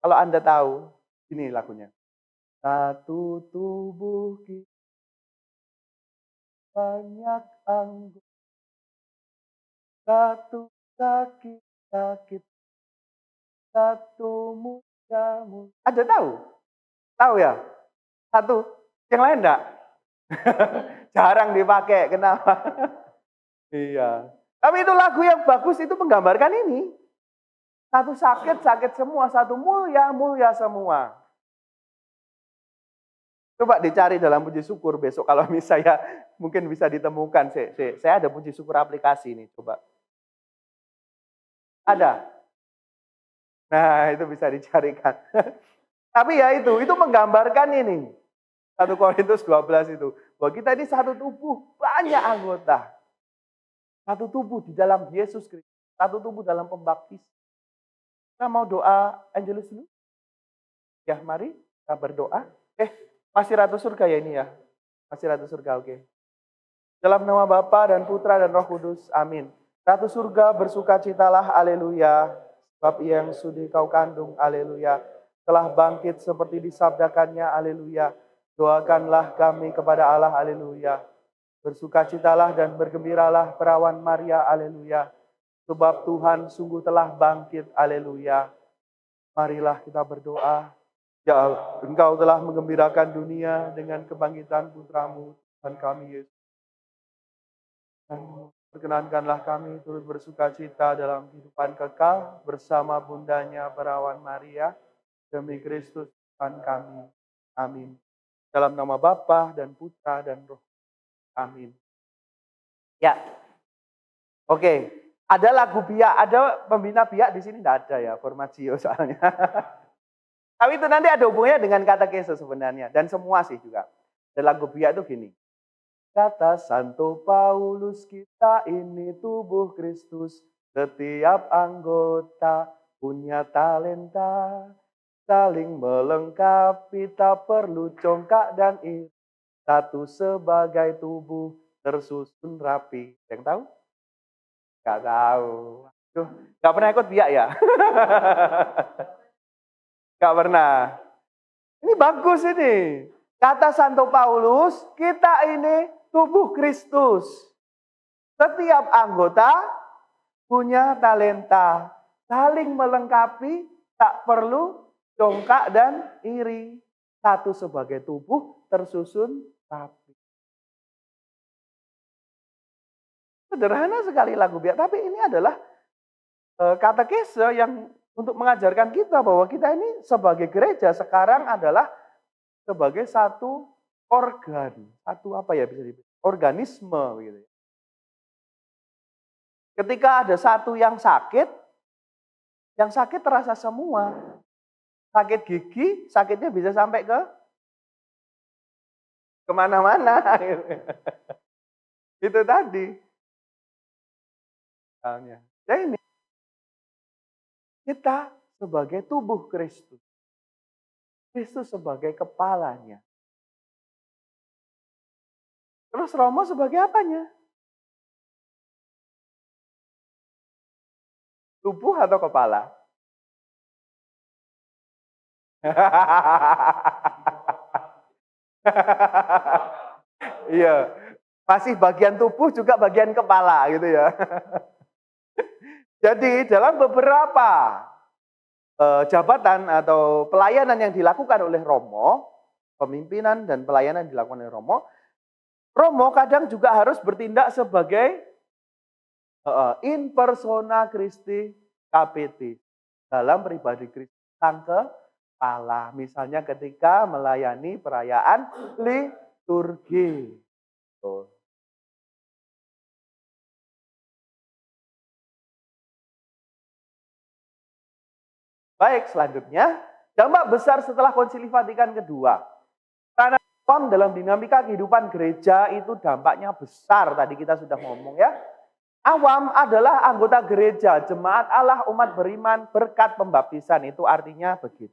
Kalau Anda tahu. Ini lagunya. Satu tubuh kita. Banyak anggota. Satu sakit. Satu muda. Ada tahu? Tahu ya? Satu. Yang lain enggak? Jarang dipakai. Kenapa? Iya. Tapi itu lagu yang bagus itu menggambarkan ini. Satu sakit semua. Satu mulia semua. Coba dicari dalam Puji Syukur besok. Kalau misalnya mungkin bisa ditemukan. Saya ada Puji Syukur aplikasi ini. Coba. Ada? Nah itu bisa dicarikan. Tapi ya itu menggambarkan ini. 1 Korintus 12 itu. Bahwa kita ini satu tubuh, banyak anggota. Satu tubuh di dalam Yesus Kristus. Satu tubuh dalam pembaptis. Kita mau doa Angelus dulu? Ya mari kita berdoa. Masih Ratu Surga ya ini ya? Masih Ratu Surga, oke. Dalam nama Bapa dan Putra dan Roh Kudus, amin. Ratu Surga bersukacitalah, haleluya. Sebab yang sudi kau kandung, haleluya. Telah bangkit seperti disabdakannya, haleluya. Doakanlah kami kepada Allah, haleluya. Bersukacitalah dan bergembiralah perawan Maria, haleluya. Sebab Tuhan sungguh telah bangkit, haleluya. Marilah kita berdoa. Ya Allah, Engkau telah menggembirakan dunia dengan kebangkitan putramu, Tuhan kami Yesus. Dan perkenankanlah kami turut bersukacita dalam kehidupan kekal bersama bundanya perawan Maria. Demi Kristus Tuhan kami. Amin. Dalam nama Bapa dan Putra dan Roh. Amin. Ya. Oke. Ada lagu biak, ada pembina biak di sini enggak ada ya, formatio soalnya. Tapi itu nanti ada hubungannya dengan katekese sebenarnya dan semua sih juga. Dan lagu biak itu gini. Kata Santo Paulus, kita ini tubuh Kristus, setiap anggota punya talenta. Saling melengkapi, tak perlu congkak dan iri. Satu sebagai tubuh tersusun rapi. Yang tahu? Gak tahu. Duh, gak pernah ikut biak ya? Gak pernah. Ini bagus ini. Kata Santo Paulus, kita ini tubuh Kristus. Setiap anggota punya talenta. Saling melengkapi, tak perlu congkak dan iri. Satu sebagai tubuh tersusun rapi. Sederhana sekali lagu biak. Tapi ini adalah katekese yang untuk mengajarkan kita bahwa kita ini sebagai gereja sekarang adalah sebagai satu organ. Satu apa ya bisa dibilang? Organisme. Gitu. Ketika ada satu yang sakit terasa semua. Sakit gigi, sakitnya bisa sampai ke kemana-mana. Gitu. Itu tadi. Misalnya. Jadi ini kita sebagai tubuh Kristus. Kristus sebagai kepalanya. Terus Romo sebagai apanya? Tubuh atau kepala? Iya, masih bagian tubuh juga bagian kepala gitu ya. Jadi dalam beberapa jabatan atau pelayanan yang dilakukan oleh Romo, pemimpinan dan pelayanan yang dilakukan oleh Romo, Romo kadang juga harus bertindak sebagai in persona Christi Capiti, dalam pribadi Kristus sang kepala. Misalnya ketika melayani perayaan liturgi. Tuh. Baik, selanjutnya dampak besar setelah Konsili Vatikan kedua. Karena dalam dinamika kehidupan gereja itu dampaknya besar. Tadi kita sudah ngomong ya. Awam adalah anggota gereja, jemaat Allah, umat beriman, berkat pembaptisan. Itu artinya begitu.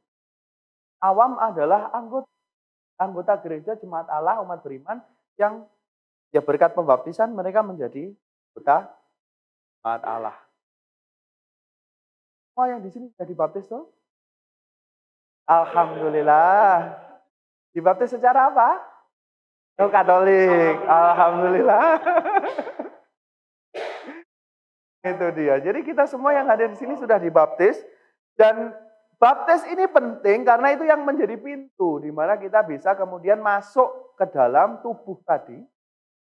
Awam adalah anggota gereja, jemaat Allah, umat beriman, yang ya berkat pembaptisan mereka menjadi anggota jemaat Allah. Semua yang di sini sudah dibaptis tuh? Alhamdulillah. Dibaptis secara apa? Oh, Katolik. Alhamdulillah. Itu dia. Jadi kita semua yang hadir di sini sudah dibaptis, dan baptis ini penting karena itu yang menjadi pintu di mana kita bisa kemudian masuk ke dalam tubuh tadi,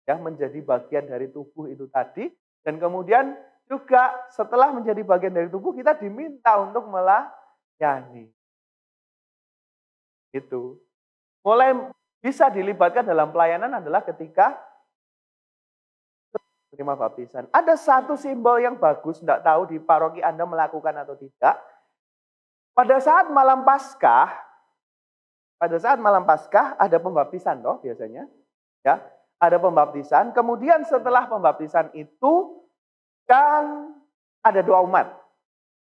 yang menjadi bagian dari tubuh itu tadi, dan kemudian juga setelah menjadi bagian dari tubuh kita diminta untuk melayani. Itu. Mulai bisa dilibatkan dalam pelayanan adalah ketika terima baptisan. Ada satu simbol yang bagus, tidak tahu di paroki Anda melakukan atau tidak. Pada saat malam Paskah ada pembaptisan toh biasanya. Ya, ada pembaptisan. Kemudian setelah pembaptisan itu kan ada doa umat.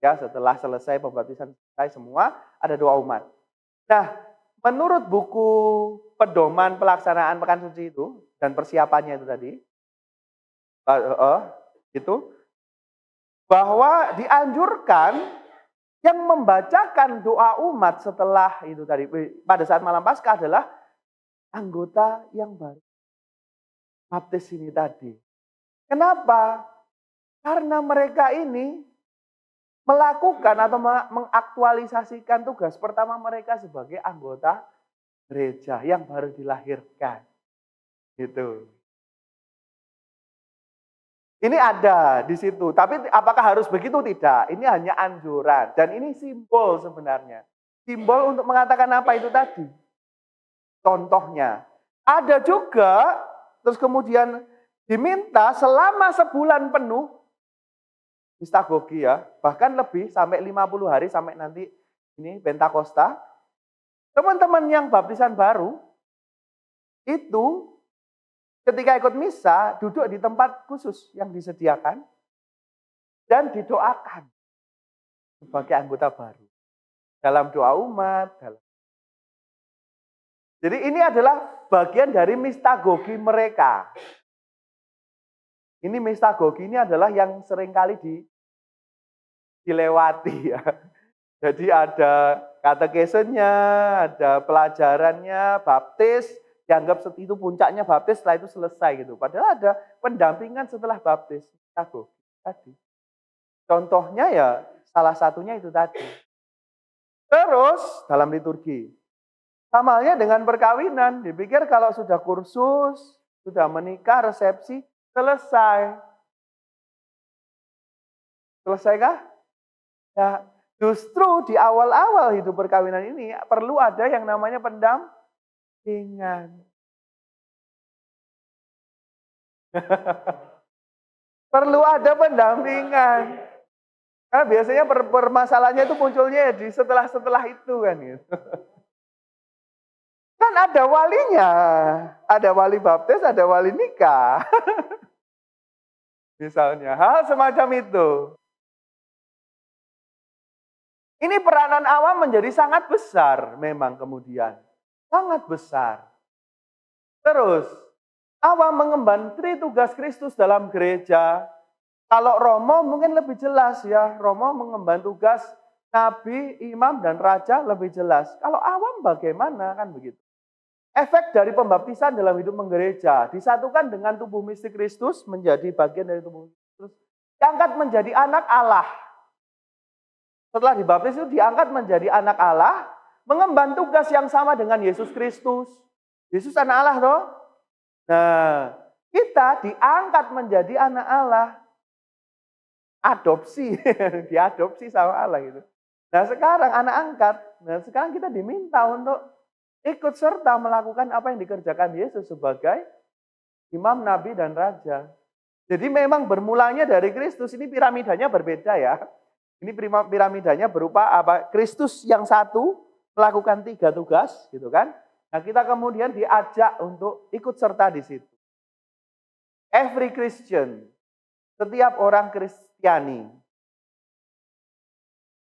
Ya, setelah selesai pembaptisan selesai semua, ada doa umat. Nah, menurut buku pedoman pelaksanaan Pekan Suci itu dan persiapannya itu tadi, itu bahwa dianjurkan yang membacakan doa umat setelah itu tadi pada saat malam Paskah adalah anggota yang baru baptis ini tadi. Kenapa? Karena mereka ini melakukan atau mengaktualisasikan tugas pertama mereka sebagai anggota gereja yang baru dilahirkan. Gitu. Ini ada di situ, tapi apakah harus begitu? Tidak. Ini hanya anjuran dan ini simbol sebenarnya. Simbol untuk mengatakan apa itu tadi. Contohnya, ada juga terus kemudian diminta selama sebulan penuh mistagogi ya, bahkan lebih sampai 50 hari sampai nanti ini Pentakosta. Teman-teman yang baptisan baru itu ketika ikut misa, duduk di tempat khusus yang disediakan dan didoakan sebagai anggota baru. Dalam doa umat. Jadi ini adalah bagian dari mistagogi mereka. Ini mistagogi ini adalah yang seringkali dilewati ya. Jadi ada katekesenya, ada pelajarannya, baptis, dianggap itu puncaknya baptis, setelah itu selesai gitu. Padahal ada pendampingan setelah baptis. Tadi. Contohnya ya salah satunya itu tadi. Terus dalam liturgi. Sama halnya dengan perkawinan. Dipikir kalau sudah kursus, sudah menikah, resepsi, selesai. Selesaikah? Ya, justru di awal-awal hidup perkawinan ini perlu ada yang namanya pendampingan. Perlu ada pendampingan. Karena biasanya permasalahannya itu munculnya di setelah-setelah itu kan gitu. Kan ada walinya. Ada wali baptis, ada wali nikah. Misalnya, hal semacam itu. Ini peranan awam menjadi sangat besar memang kemudian. Sangat besar. Terus, awam mengemban tugas Kristus dalam gereja. Kalau Romo mungkin lebih jelas ya. Romo mengemban tugas nabi, imam, dan raja lebih jelas. Kalau awam bagaimana kan begitu. Efek dari pembaptisan dalam hidup menggereja disatukan dengan tubuh mistik Kristus menjadi bagian dari tubuh Kristus. Diangkat menjadi anak Allah. Setelah dibaptis itu diangkat menjadi anak Allah, mengemban tugas yang sama dengan Yesus Kristus. Yesus anak Allah toh. Nah, kita diangkat menjadi anak Allah. Adopsi, diadopsi sama Allah gitu. Nah, sekarang anak angkat. Nah, sekarang kita diminta untuk ikut serta melakukan apa yang dikerjakan Yesus sebagai imam, nabi, dan raja. Jadi memang bermulanya dari Kristus, ini piramidanya berbeda ya. Ini piramidanya berupa apa? Kristus yang satu melakukan 3 tugas, gitu kan? Nah, kita kemudian diajak untuk ikut serta di situ. Every Christian, setiap orang Kristiani.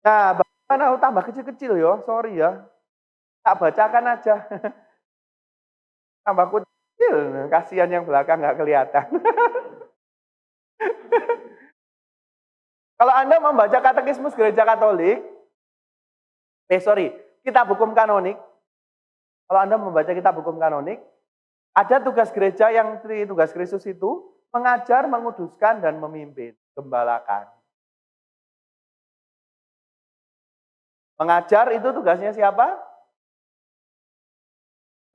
Nah, bagaimana tambah kecil-kecil ya? Sorry ya. Tak bacakan aja. Tambah kecil, kasihan yang belakang nggak kelihatan. Kalau Anda membaca katekismus gereja Katolik, kitab hukum kanonik. Kalau Anda membaca kitab hukum kanonik, ada tugas gereja yang tugas Kristus itu mengajar, menguduskan, dan memimpin, gembalakan. Mengajar itu tugasnya siapa?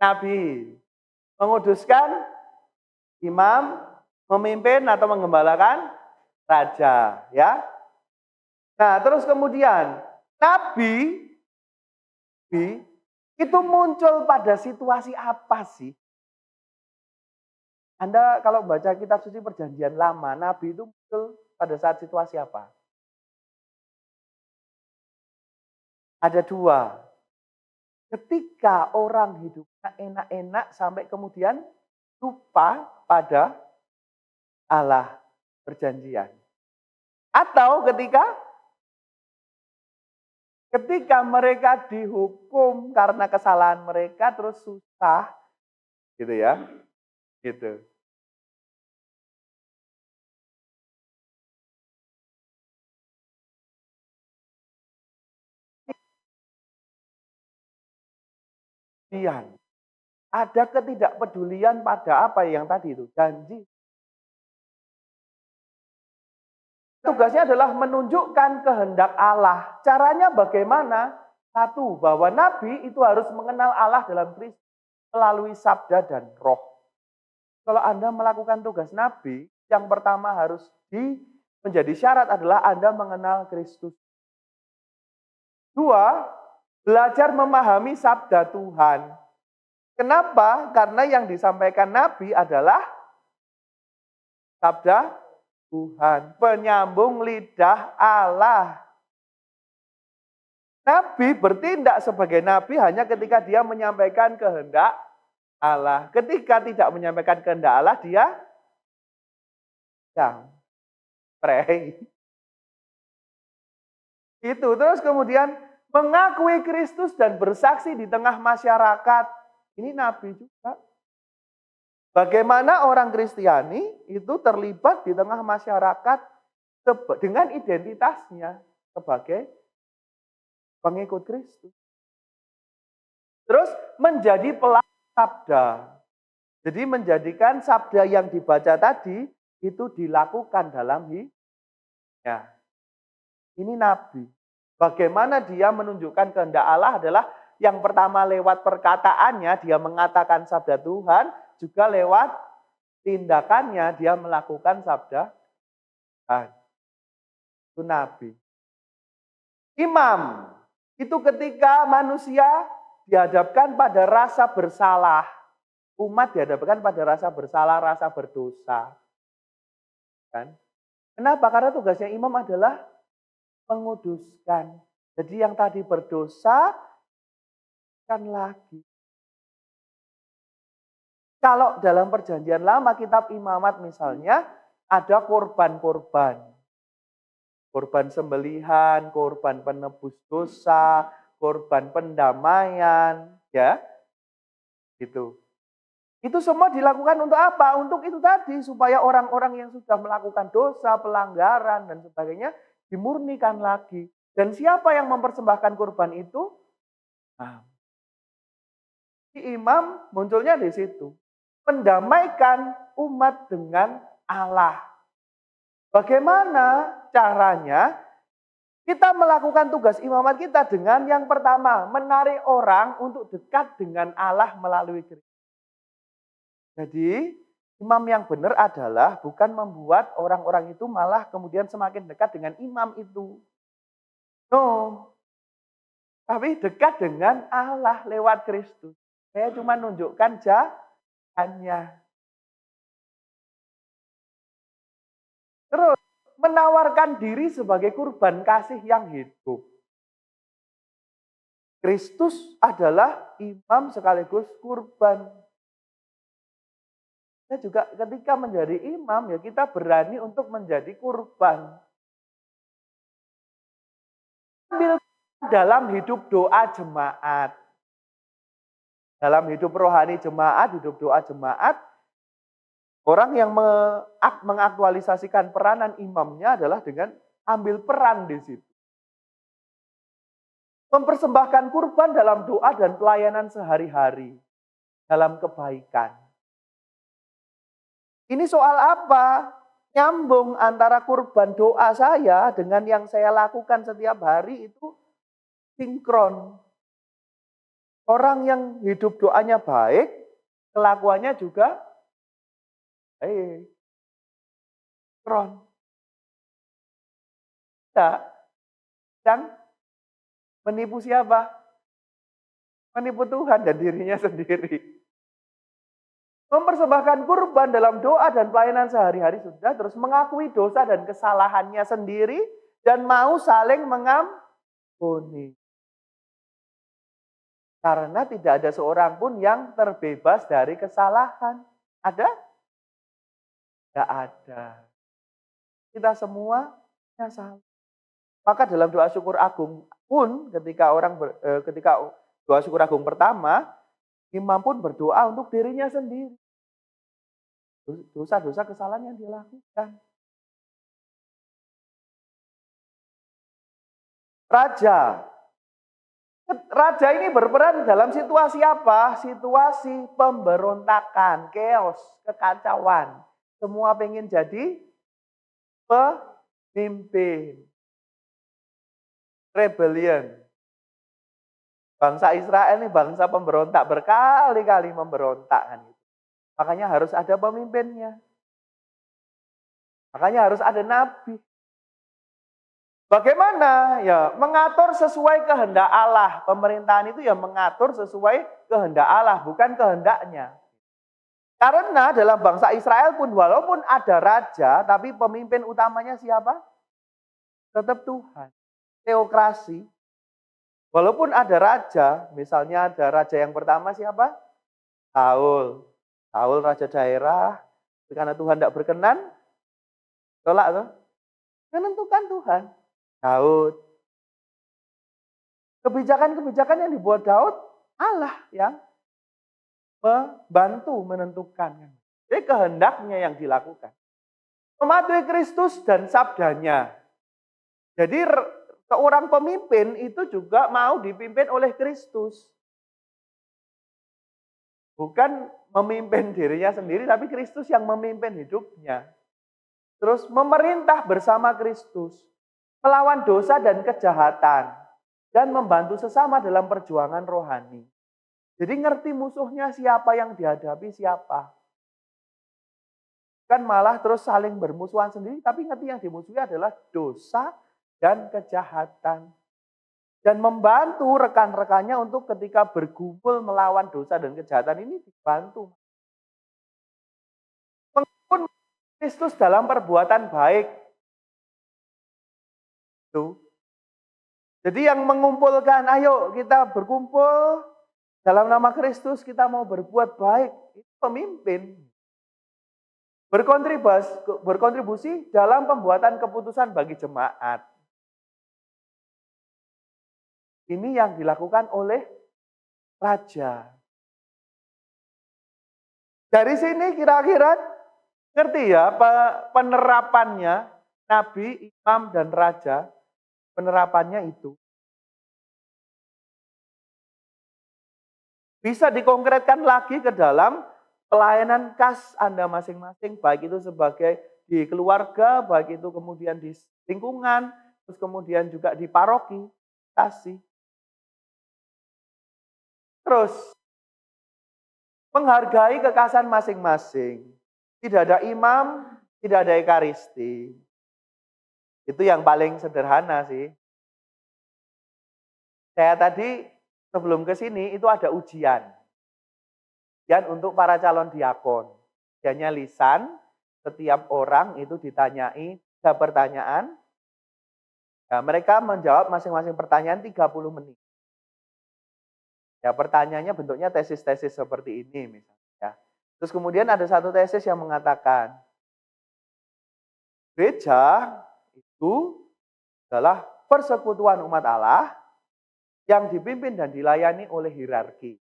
Nabi. Menguduskan, imam, memimpin atau menggembalakan, raja. Ya. Nah, terus kemudian nabi itu muncul pada situasi apa sih? Anda kalau baca kitab suci perjanjian lama, nabi itu muncul pada saat situasi apa? Ada 2. Ketika orang hidupnya enak-enak sampai kemudian lupa pada Allah perjanjian. Atau ketika mereka dihukum karena kesalahan mereka terus susah, gitu ya, gitu. Ada ketidakpedulian pada apa yang tadi itu, janji. Tugasnya adalah menunjukkan kehendak Allah. Caranya bagaimana? 1, bahwa nabi itu harus mengenal Allah dalam Kristus melalui sabda dan roh. Kalau Anda melakukan tugas nabi, yang pertama harus menjadi syarat adalah Anda mengenal Kristus. 2, belajar memahami sabda Tuhan. Kenapa? Karena yang disampaikan nabi adalah sabda Tuhan, penyambung lidah Allah. Nabi bertindak sebagai nabi hanya ketika dia menyampaikan kehendak Allah. Ketika tidak menyampaikan kehendak Allah, dia pray. Itu terus kemudian mengakui Kristus dan bersaksi di tengah masyarakat. Ini nabi juga. Bagaimana orang Kristiani itu terlibat di tengah masyarakat dengan identitasnya sebagai pengikut Kristus. Terus menjadi pelaku sabda. Jadi menjadikan sabda yang dibaca tadi itu dilakukan dalam hidupnya. Ini nabi. Bagaimana dia menunjukkan kehendak Allah adalah yang pertama lewat perkataannya dia mengatakan sabda Tuhan, juga lewat tindakannya dia melakukan sabda Tuhan. Itu nabi. Imam, itu ketika manusia dihadapkan pada rasa bersalah. Umat dihadapkan pada rasa bersalah, rasa berdosa. Kan? Kenapa? Karena tugasnya imam adalah menguduskan. Jadi yang tadi berdosa, kan lagi. Kalau dalam perjanjian lama, kitab Imamat misalnya, ada korban-korban. Korban sembelihan, korban penebus dosa, korban pendamaian, ya. Gitu. Itu semua dilakukan untuk apa? Untuk itu tadi, supaya orang-orang yang sudah melakukan dosa, pelanggaran, dan sebagainya, dimurnikan lagi. Dan siapa yang mempersembahkan kurban itu? Nah, imam munculnya di situ. Mendamaikan umat dengan Allah. Bagaimana caranya? Kita melakukan tugas imamat kita dengan yang pertama, menarik orang untuk dekat dengan Allah melalui Kristus. Jadi, imam yang benar adalah bukan membuat orang-orang itu malah kemudian semakin dekat dengan imam itu. No. Tapi dekat dengan Allah lewat Kristus. Saya cuma nunjukkan jalannya. Terus, menawarkan diri sebagai kurban kasih yang hidup. Kristus adalah imam sekaligus kurban. Kita juga ketika menjadi imam, ya kita berani untuk menjadi kurban. Ambil dalam hidup doa jemaat. Dalam hidup rohani jemaat, hidup doa jemaat, orang yang mengaktualisasikan peranan imamnya adalah dengan ambil peran di situ. Mempersembahkan kurban dalam doa dan pelayanan sehari-hari. Dalam kebaikan. Ini soal apa? Nyambung antara kurban doa saya dengan yang saya lakukan setiap hari itu sinkron. Orang yang hidup doanya baik, kelakuannya juga baik. Sinkron. Tidak. Yang menipu siapa? Menipu Tuhan dan dirinya sendiri. Mempersembahkan kurban dalam doa dan pelayanan sehari-hari sudah, terus mengakui dosa dan kesalahannya sendiri, dan mau saling mengampuni. Karena tidak ada seorang pun yang terbebas dari kesalahan. Ada? Tidak ada. Kita semua salah. Maka dalam doa syukur agung pun, ketika doa syukur agung pertama, imam pun berdoa untuk dirinya sendiri. Dosa-dosa kesalahan yang dia lakukan. Raja ini berperan dalam situasi apa? Situasi pemberontakan, chaos, kekacauan. Semua pengen jadi pemimpin. Rebellion. Bangsa Israel ini bangsa pemberontak, berkali-kali memberontak kan. Makanya harus ada pemimpinnya. Makanya harus ada nabi. Bagaimana? Ya, mengatur sesuai kehendak Allah. Pemerintahan itu ya mengatur sesuai kehendak Allah, bukan kehendaknya. Karena dalam bangsa Israel pun walaupun ada raja, tapi pemimpin utamanya siapa? Tetap Tuhan. Teokrasi. Walaupun ada raja, misalnya ada raja yang pertama siapa? Saul. Saul raja daerah, karena Tuhan tidak berkenan, tolak tuh. Menentukan Tuhan. Daud. Kebijakan-kebijakan yang dibuat Daud, Allah yang membantu menentukan. Jadi kehendaknya yang dilakukan. Mematuhi Kristus dan sabdanya. Jadi seorang pemimpin itu juga mau dipimpin oleh Kristus. Bukan memimpin dirinya sendiri, tapi Kristus yang memimpin hidupnya. Terus memerintah bersama Kristus. Melawan dosa dan kejahatan. Dan membantu sesama dalam perjuangan rohani. Jadi ngerti musuhnya siapa yang dihadapi siapa. Kan malah terus saling bermusuhan sendiri, tapi ngerti yang dimusuhi adalah dosa dan kejahatan. Dan membantu rekan-rekannya untuk ketika bergumul melawan dosa dan kejahatan ini dibantu. Mengikut Kristus dalam perbuatan baik. Itu. Jadi yang mengumpulkan, ayo kita berkumpul dalam nama Kristus, kita mau berbuat baik. pemimpin. Berkontribusi dalam pembuatan keputusan bagi jemaat. Ini yang dilakukan oleh raja. Dari sini kira-kira ngerti ya penerapannya nabi, imam, dan raja, penerapannya itu bisa dikonkretkan lagi ke dalam pelayanan kas Anda masing-masing, baik itu sebagai di keluarga, baik itu kemudian di lingkungan, terus kemudian juga di paroki, kasih. Terus, menghargai kekasan masing-masing. Tidak ada imam, tidak ada ekaristi. Itu yang paling sederhana sih. Saya tadi sebelum ke sini itu ada ujian. Ujian untuk para calon diakon. Ujiannya lisan, setiap orang itu ditanyai 3 pertanyaan. Nah, mereka menjawab masing-masing pertanyaan 30 menit. Ya, pertanyaannya bentuknya tesis-tesis seperti ini misalnya. Ya. Terus kemudian ada satu tesis yang mengatakan, gereja itu adalah persekutuan umat Allah yang dipimpin dan dilayani oleh hierarki.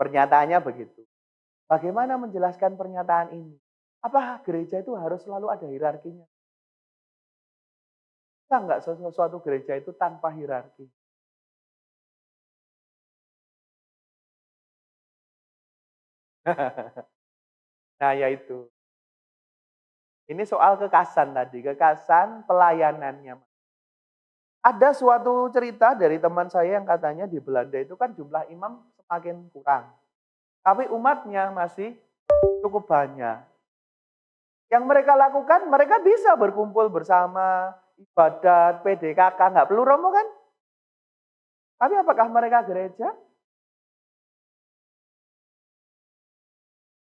Pernyataannya begitu. Bagaimana menjelaskan pernyataan ini? Apa gereja itu harus selalu ada hierarkinya? Bisa nggak sesuatu gereja itu tanpa hierarki? Nah, yaitu. Ini soal kekasan tadi, kekasan pelayanannya. Ada suatu cerita dari teman saya yang katanya di Belanda itu kan jumlah imam semakin kurang. Tapi umatnya masih cukup banyak. Yang mereka lakukan, mereka bisa berkumpul bersama, ibadat, PDKK, nggak perlu romo kan? Tapi apakah mereka gereja?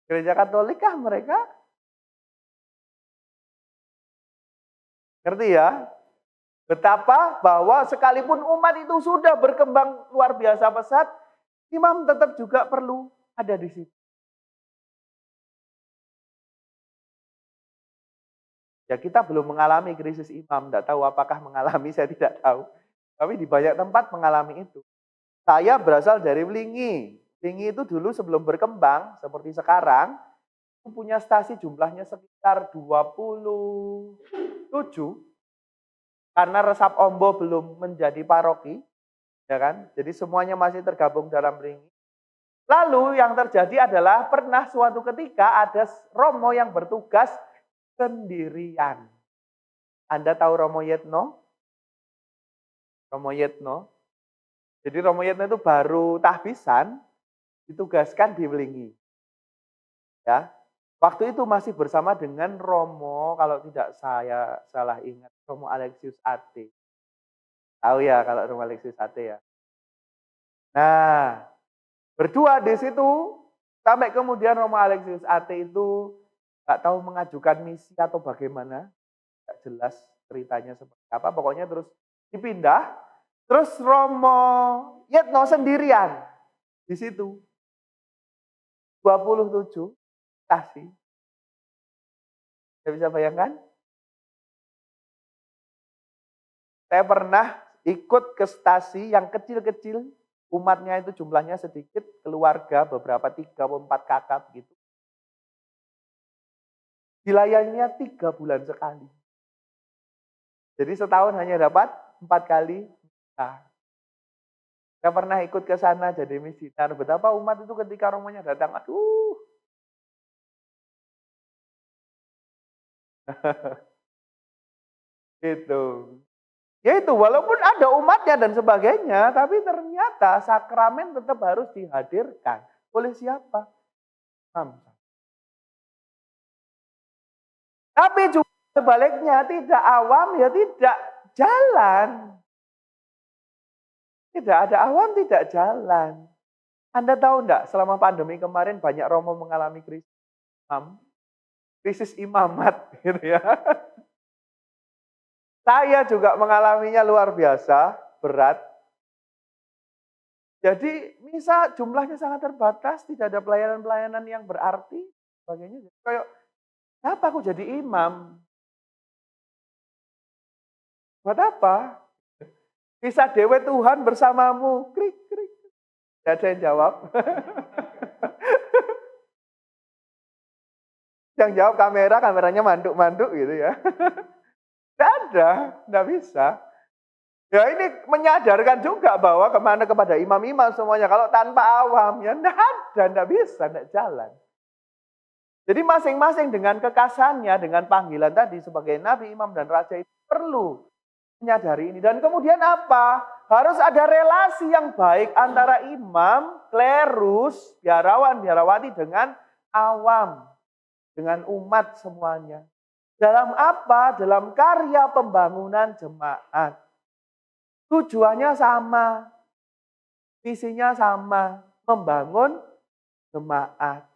Gereja Katolik kah mereka? Ngerti ya? Betapa bahwa sekalipun umat itu sudah berkembang luar biasa pesat, imam tetap juga perlu ada di situ. Ya kita belum mengalami krisis imam, tidak tahu apakah mengalami, saya tidak tahu. Tapi di banyak tempat mengalami itu. Saya berasal dari Wlingi. Wlingi itu dulu sebelum berkembang, seperti sekarang, punya stasi jumlahnya sekitar 27. Karena Resap Ombo belum menjadi paroki, ya kan? Jadi semuanya masih tergabung dalam Wlingi. Lalu yang terjadi adalah pernah suatu ketika ada romo yang bertugas sendirian. Anda tahu Romo Yetno? Romo Yetno. Jadi Romo Yetno itu baru tahbisan, ditugaskan di Wlingi. Ya. Waktu itu masih bersama dengan Romo, kalau tidak saya salah ingat, Romo Alexius Ate. Tahu ya kalau Romo Alexius Ate ya. Nah, berdua di situ, sampai kemudian Romo Alexius Ate itu nggak tahu mengajukan misi atau bagaimana, nggak jelas ceritanya seperti apa. Pokoknya terus dipindah, terus Romo Yetno sendirian di situ. 27 stasi. Saya bisa bayangkan? Saya pernah ikut ke stasi yang kecil-kecil, umatnya itu jumlahnya sedikit, keluarga beberapa 3-4 kakak gitu. Dilayaninya 3 bulan sekali. Jadi setahun hanya dapat 4 kali. Nah, saya pernah ikut ke sana jadi misioner. Betapa umat itu ketika romonya datang, aduh. Itu. Ya itu, walaupun ada umatnya dan sebagainya, tapi ternyata sakramen tetap harus dihadirkan. Oleh siapa? Tapi juga sebaliknya, tidak awam ya tidak jalan. Tidak ada awam, tidak jalan. Anda tahu enggak, selama pandemi kemarin banyak romo mengalami krisis imam, krisis imamat gitu ya. Saya juga mengalaminya luar biasa, berat. Jadi misa jumlahnya sangat terbatas, tidak ada pelayanan-pelayanan yang berarti, sebagainya. Jadi kayak, kenapa aku jadi imam? Buat apa? Bisa dewe Tuhan bersamamu. Krik, krik. Tidak ada yang jawab. Yang jawab kameranya manduk-manduk gitu ya. Tidak ada, tidak bisa. Ya ini menyadarkan juga bahwa kemana kepada imam-imam semuanya. Kalau tanpa awam, ya tidak ada, tidak bisa, tidak jalan. Jadi masing-masing dengan kekasannya, dengan panggilan tadi sebagai nabi, imam, dan raja itu perlu menyadari ini. Dan kemudian apa? Harus ada relasi yang baik antara imam, klerus, biarawan, biarawati dengan awam, dengan umat semuanya. Dalam apa? Dalam karya pembangunan jemaat. Tujuannya sama, visinya sama, membangun jemaat.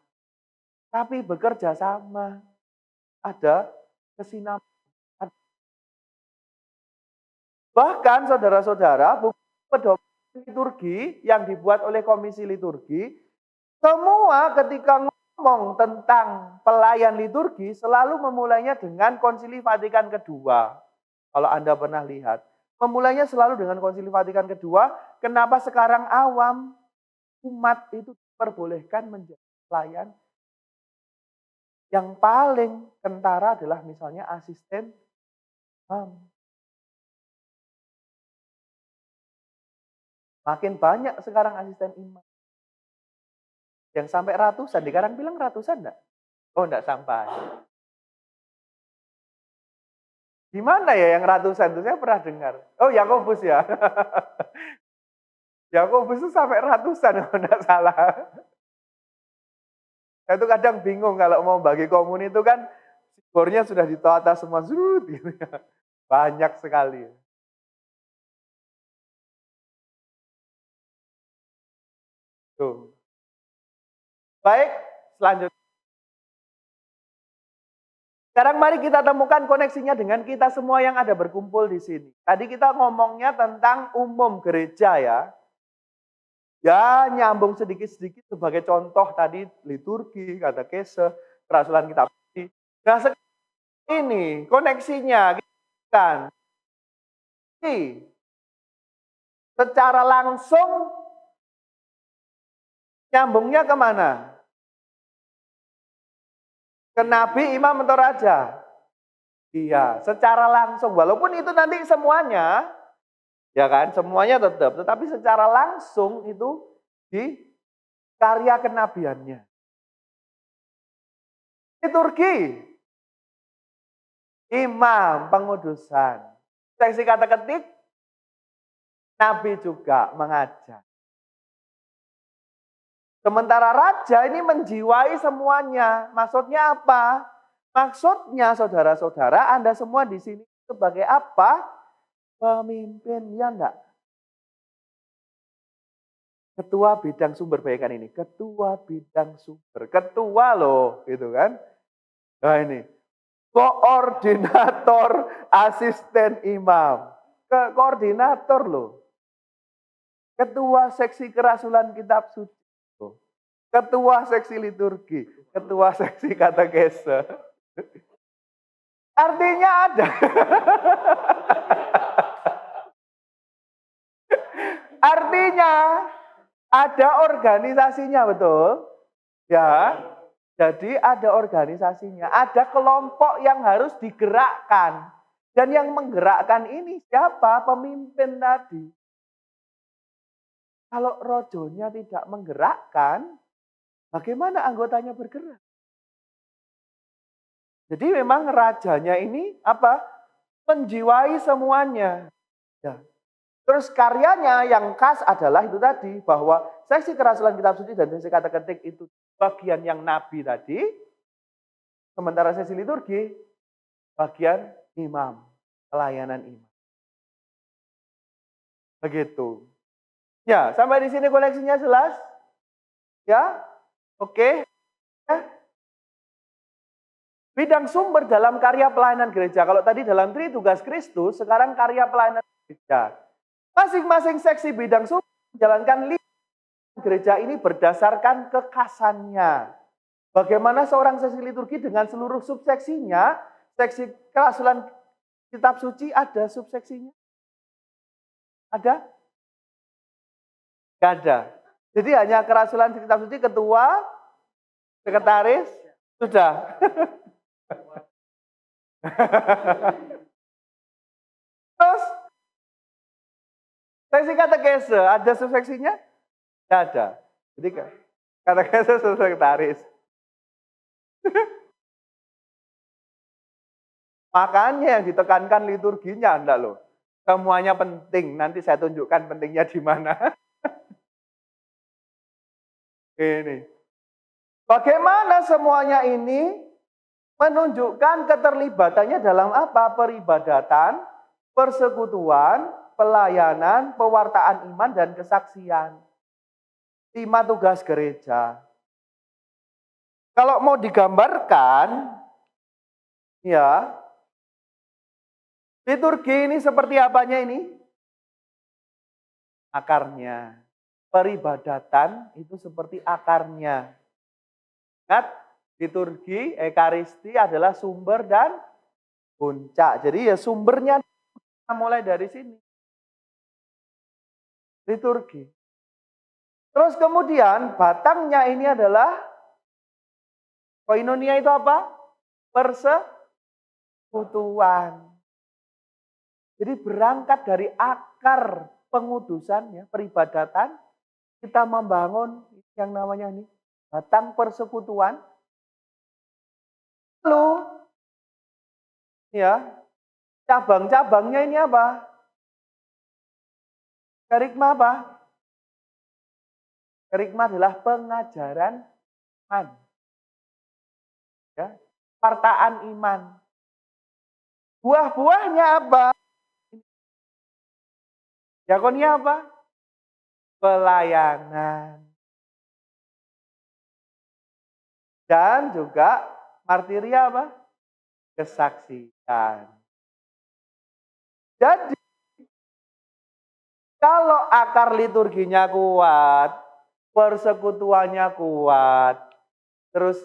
Tapi bekerja sama, ada kesinambungan. Bahkan saudara-saudara, buku pedoman liturgi yang dibuat oleh Komisi Liturgi, semua ketika ngomong tentang pelayan liturgi selalu memulainya dengan Konsili Vatikan kedua. Kalau Anda pernah lihat, memulainya selalu dengan Konsili Vatikan kedua. Kenapa sekarang awam umat itu diperbolehkan menjadi pelayan? Yang paling kentara adalah misalnya asisten imam. Makin banyak sekarang asisten imam. Yang sampai ratusan, sekarang bilang ratusan enggak? Oh enggak sampai. Di mana ya yang ratusan itu? Saya pernah dengar. Oh Yakobus ya. Yakobus itu sampai ratusan kalau enggak salah. Saya itu kadang bingung kalau mau bagi komun itu kan bornya sudah ditata semua gitu ya. Banyak sekali. Tuh. Baik, selanjutnya. Sekarang mari kita temukan koneksinya dengan kita semua yang ada berkumpul di sini. Tadi kita ngomongnya tentang umum gereja ya. Ya nyambung sedikit-sedikit sebagai contoh tadi liturgi, katekese, kerasulan kitab suci. Nah ini koneksinya kan. Secara langsung nyambungnya kemana? Ke nabi, imam, atau raja? Iya, secara langsung. Walaupun itu nanti semuanya, ya kan, semuanya tetap. Tetapi secara langsung itu di karya kenabiannya. Liturgi, imam, pengudusan. Seksi kata ketik, nabi juga mengajar. Sementara raja ini menjiwai semuanya. Maksudnya apa? Maksudnya saudara-saudara, Anda semua di sini sebagai apa? Pemimpin, ya enggak? Ketua bidang sumber, bayangkan ini. Ketua bidang sumber. Ketua loh, gitu kan. Nah ini. Koordinator asisten imam. Koordinator loh. Ketua seksi kerasulan kitab suci. Ketua seksi liturgi, ketua seksi katekese. Artinya ada. Artinya ada organisasinya, betul? Ya. Jadi ada organisasinya, ada kelompok yang harus digerakkan. Dan yang menggerakkan ini siapa? Pemimpin tadi. Kalau rojonya tidak menggerakkan, bagaimana anggotanya bergerak? Jadi memang rajanya ini apa? Menjiwai semuanya. Ya. Terus karyanya yang khas adalah itu tadi, bahwa seksi kerasulan kitab suci dan seksi kata ketik itu bagian yang nabi tadi, sementara seksi liturgi bagian imam, pelayanan imam. Begitu. Ya, sampai di sini koneksinya jelas? Ya? Oke. Bidang sumber dalam karya pelayanan gereja. Kalau tadi dalam Tritugas Kristus, sekarang karya pelayanan gereja. Masing-masing seksi bidang sumber menjalankan gereja ini berdasarkan kekhasannya. Bagaimana seorang seksi liturgi dengan seluruh subseksinya, seksi kerasulan kitab suci ada subseksinya? Ada? Gak ada. Jadi hanya kerasulan kitab suci, ketua, sekretaris, sudah. Terus, seksi katekese, ada subseksinya? Tidak ada. Jadi katekese sekretaris. Makanya yang ditekankan liturginya, enggak loh. Semuanya penting, nanti saya tunjukkan pentingnya di mana. Ini. Bagaimana semuanya ini menunjukkan keterlibatannya dalam apa? Peribadatan, persekutuan, pelayanan, pewartaan iman, dan kesaksian. 5 tugas gereja. Kalau mau digambarkan, ya, liturgi ini seperti apanya ini? Akarnya. Peribadatan itu seperti akarnya. Ingat, liturgi, ekaristi adalah sumber dan puncak. Jadi ya sumbernya mulai dari sini. Liturgi. Terus kemudian batangnya ini adalah koinonia itu apa? Persekutuan. Jadi berangkat dari akar pengudusannya, peribadatan, kita membangun yang namanya ini batang persekutuan. Lalu, ya, cabang-cabangnya ini apa? Kerigma apa? Kerigma adalah pengajaran iman. Ya, partaan iman. Buah-buahnya apa? Diakonia apa? Pelayanan. Dan juga martiria apa? Kesaksian. Jadi, kalau akar liturginya kuat, persekutuannya kuat, terus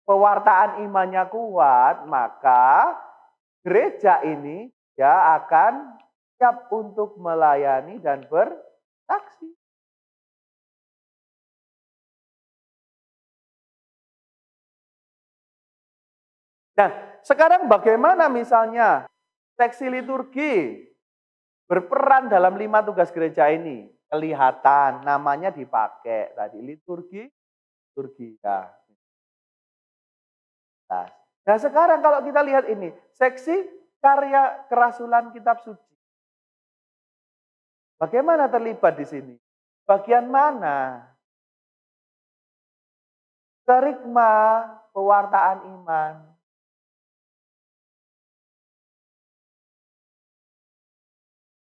pewartaan imannya kuat, maka gereja ini ya akan siap untuk melayani dan bersaksi. Nah, sekarang bagaimana misalnya seksi liturgi berperan dalam 5 tugas gereja ini? Kelihatan, namanya dipakai tadi, liturgi, liturgia. Nah, sekarang kalau kita lihat ini, seksi karya kerasulan kitab suci. Bagaimana terlibat di sini? Bagian mana? Kerigma, pewartaan iman.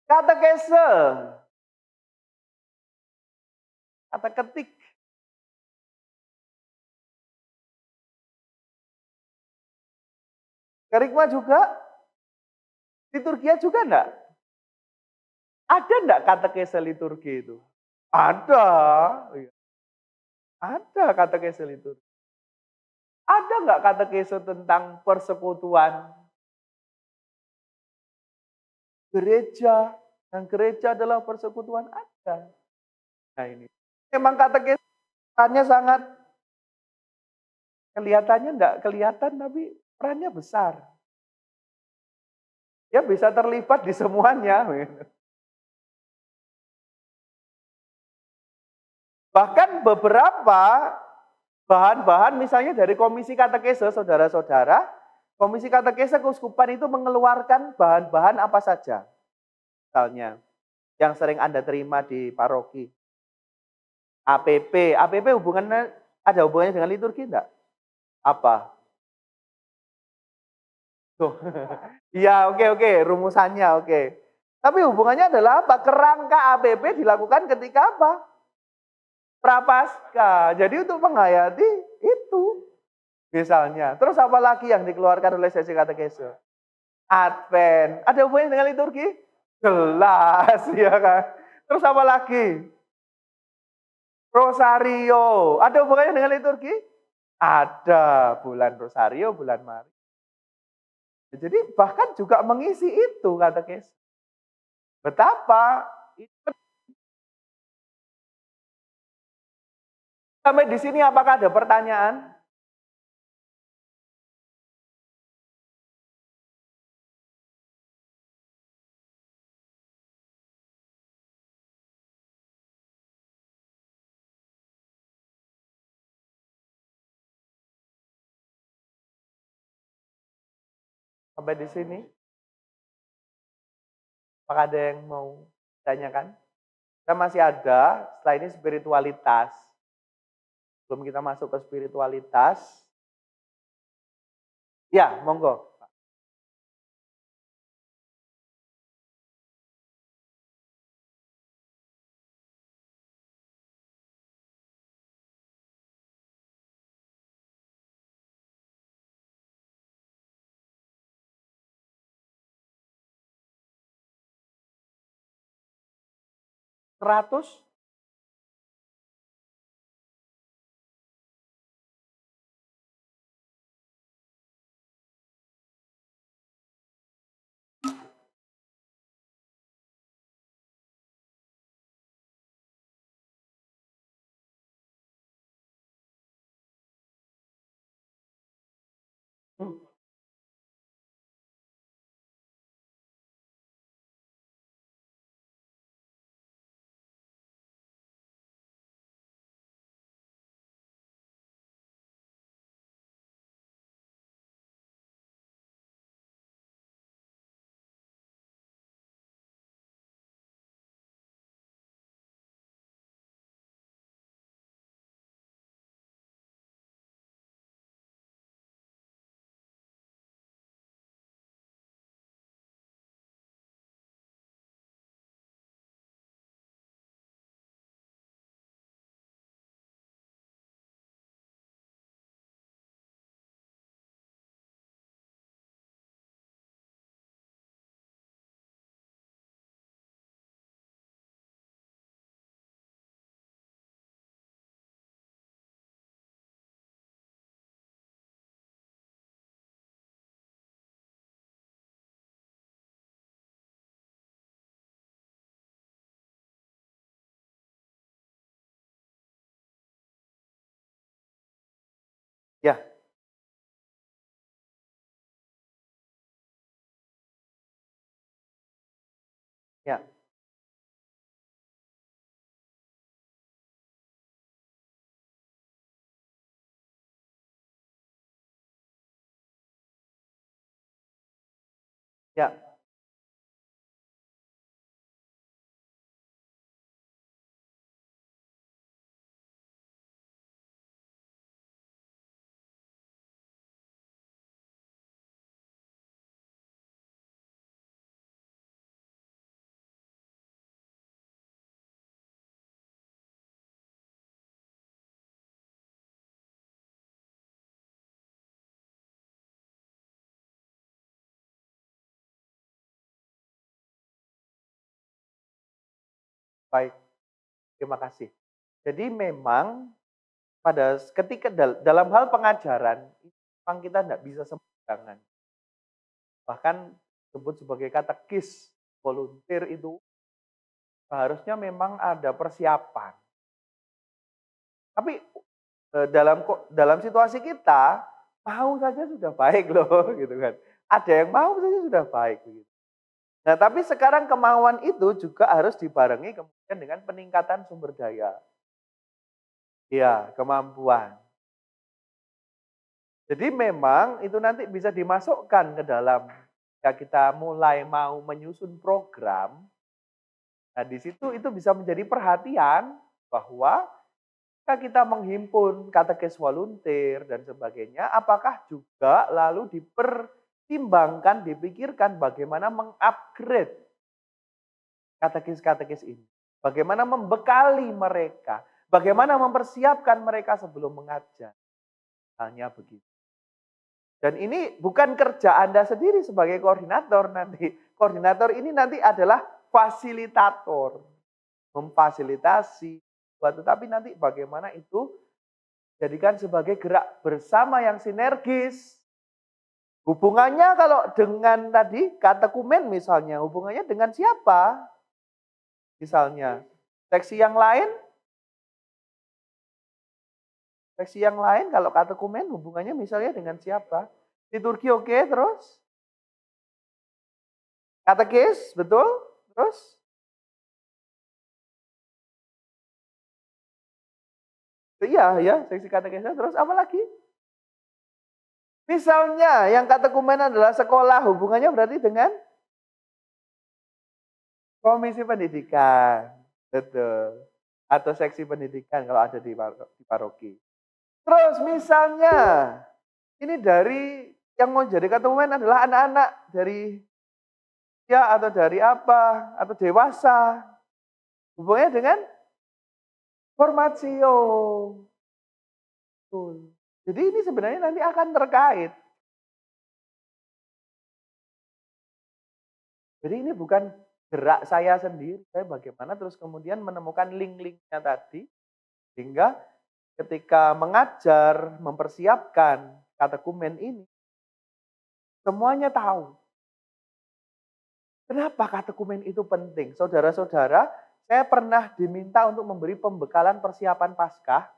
Katekese, kata ketik. Kerigma juga, liturgia juga enggak? Ada enggak katekese liturgi itu? Ada. Ada katekese liturgi. Ada enggak katekese tentang persekutuan gereja? Dan gereja adalah persekutuan, ada. Nah ini, memang katekesnya sangat, kelihatannya enggak kelihatan, tapi perannya besar. Dia bisa terlibat di semuanya. Bahkan beberapa bahan-bahan misalnya dari komisi katekese, saudara-saudara, komisi katekese keuskupan itu mengeluarkan bahan-bahan apa saja. Misalnya, yang sering Anda terima di paroki. APP hubungannya, ada hubungannya dengan liturgi enggak? Apa? Tuh. Iya, oke, rumusannya oke. Tapi hubungannya adalah apa? Kerangka APP dilakukan ketika apa? Prapaskah. Jadi untuk menghayati itu. Misalnya. Terus apa lagi yang dikeluarkan oleh sesi katekese? Advent. Ada hubungannya dengan liturgi? Jelas, ya kan? Terus apa lagi? Rosario. Ada hubungannya dengan liturgi? Ada. Bulan Rosario, bulan Maria. Jadi bahkan juga mengisi itu katekis. Betapa sampai di sini apakah ada pertanyaan? Sampai di sini? Apakah ada yang mau tanyakan? Kita masih ada, setelah ini spiritualitas. Sebelum kita masuk ke spiritualitas. Ya, monggo. 100? Ya. Ya. Ya. Baik. Terima kasih. Jadi memang pada ketika dalam hal pengajaran, memang kita tidak bisa sembarangan. Bahkan disebut sebagai katekis volunteer itu seharusnya memang ada persiapan. Tapi dalam situasi kita mau saja sudah baik loh, gitu kan. Ada yang mau saja sudah baik. Gitu. Nah, tapi sekarang kemauan itu juga harus dibarengi kemudian dengan peningkatan sumber daya. Iya, kemampuan. Jadi memang itu nanti bisa dimasukkan ke dalam ya kita mulai mau menyusun program. Nah, di situ itu bisa menjadi perhatian bahwa ketika kita menghimpun katekes volunteer dan sebagainya, apakah juga lalu dipertimbangkan, dipikirkan bagaimana mengupgrade katekis-katekis ini. Bagaimana membekali mereka, bagaimana mempersiapkan mereka sebelum mengajar. Hanya begitu. Dan ini bukan kerja Anda sendiri sebagai koordinator nanti. Koordinator ini nanti adalah fasilitator. Memfasilitasi, berdua, tetapi nanti bagaimana itu jadikan sebagai gerak bersama yang sinergis. Hubungannya kalau dengan tadi katekumen misalnya, hubungannya dengan siapa? Misalnya, seksi yang lain kalau katekumen hubungannya misalnya dengan siapa? Liturgi oke, terus? Katekis, betul? Terus? Iya, ya, seksi katekisnya, terus apa lagi? Misalnya yang katekumen adalah sekolah, hubungannya berarti dengan komisi pendidikan, betul. Atau seksi pendidikan kalau ada di paroki. Terus misalnya, ini dari yang mau jadi katekumen adalah anak-anak dari ya atau dari apa, atau dewasa. Hubungannya dengan formatio. Betul. Jadi ini sebenarnya nanti akan terkait. Jadi ini bukan gerak saya sendiri, saya bagaimana terus kemudian menemukan link-linknya tadi, hingga ketika mengajar, mempersiapkan katekumen ini, semuanya tahu. Kenapa katekumen itu penting? Saudara-saudara, saya pernah diminta untuk memberi pembekalan persiapan Paskah.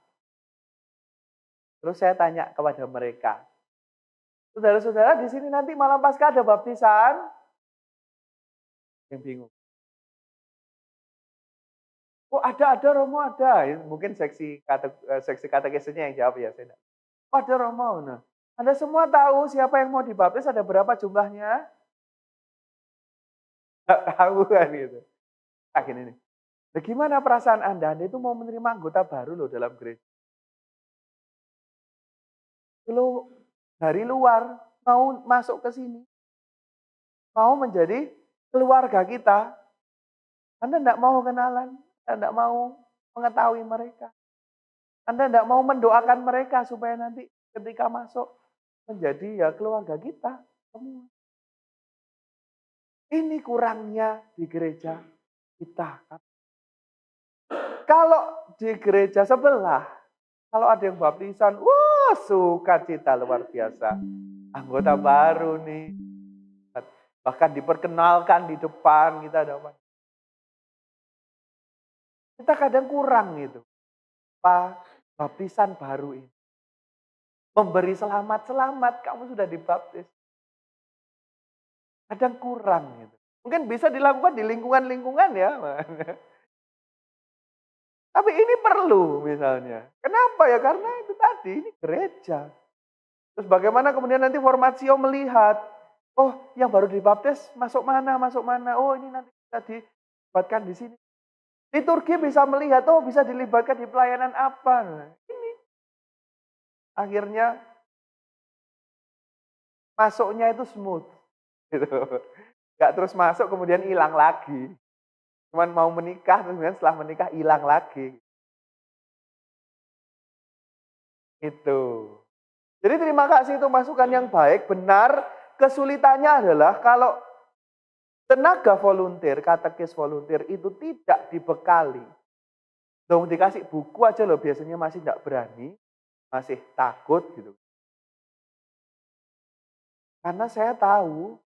Terus saya tanya kepada mereka, saudara-saudara di sini nanti malam Paskah ada baptisan? Yang bingung. Oh ada Romo ada. Mungkin seksi katekisnya yang jawab ya. Saya. Oh ada Romo. Nah, Anda semua tahu siapa yang mau dibaptis, ada berapa jumlahnya? Nggak tahu kan gitu. Nah gini nih. Bagaimana perasaan Anda? Anda itu mau menerima anggota baru loh dalam gereja. Kalau dari luar mau masuk ke sini, mau menjadi keluarga kita, Anda tidak mau kenalan, Anda tidak mau mengetahui mereka. Anda tidak mau mendoakan mereka supaya nanti ketika masuk menjadi ya keluarga kita semua. Ini kurangnya di gereja kita. Kalau di gereja sebelah, kalau ada yang baptisan, wah sukacita luar biasa. Anggota baru nih. Bahkan diperkenalkan di depan kita dapat. Kita kadang kurang gitu. Pak, baptisan baru ini. Memberi selamat, kamu sudah dibaptis. Kadang kurang gitu. Mungkin bisa dilakukan di lingkungan-lingkungan ya. Tapi ini perlu misalnya. Kenapa ya? Karena itu tadi, ini gereja. Terus bagaimana kemudian nanti formatio melihat, oh yang baru dibaptis masuk mana, oh ini nanti bisa dilibatkan di sini. Liturgi bisa melihat, oh bisa dilibatkan di pelayanan apa. Nah, ini akhirnya masuknya itu smooth. Gitu. Gak terus masuk kemudian hilang lagi. Cuman mau menikah, kemudian setelah menikah hilang lagi. Itu. Jadi terima kasih itu masukan yang baik, benar. Kesulitannya adalah kalau tenaga volunteer, katekis volunteer itu tidak dibekali. Dong dikasih buku aja loh, biasanya masih tidak berani, masih takut gitu. Karena saya tahu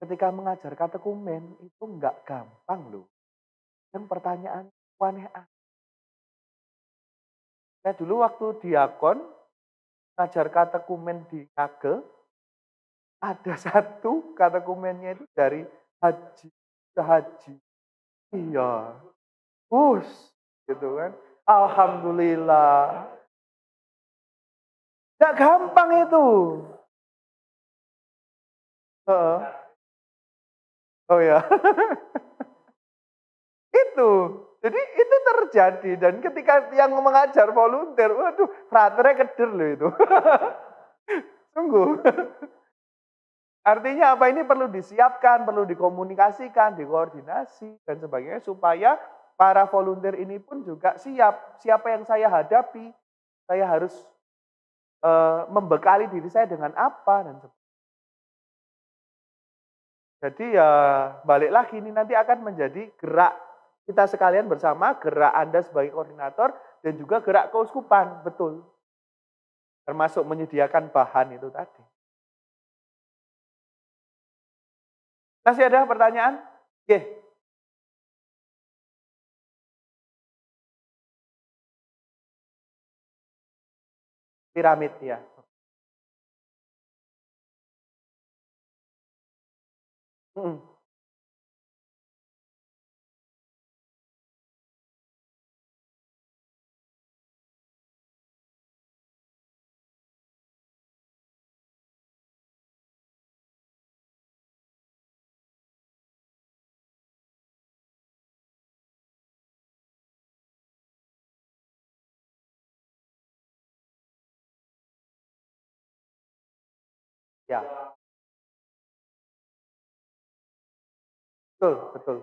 ketika mengajar katekumen itu enggak gampang loh. Dan pertanyaan aneh. Saya dulu waktu diakon, ngajar katekumen di Kagel, ada satu katekumennya itu dari haji ke haji. Iya. Gitu kan. Alhamdulillah. Gak gampang itu. Oh ya. Itu. Jadi itu terjadi. Dan ketika yang mengajar volunteer, waduh, fraternya keder loh itu. Sungguh. Artinya apa? Ini perlu disiapkan, perlu dikomunikasikan, dikoordinasi, dan sebagainya. Supaya para volunteer ini pun juga siap. Siapa yang saya hadapi, saya harus membekali diri saya dengan apa. Dan sebagainya. Jadi ya balik lagi ini nanti akan menjadi gerak kita sekalian bersama, gerak Anda sebagai koordinator, dan juga gerak keuskupan, betul. Termasuk menyediakan bahan itu tadi. Masih ada pertanyaan? Oke. Piramid, ya. Mm-mm. Ya, betul, betul.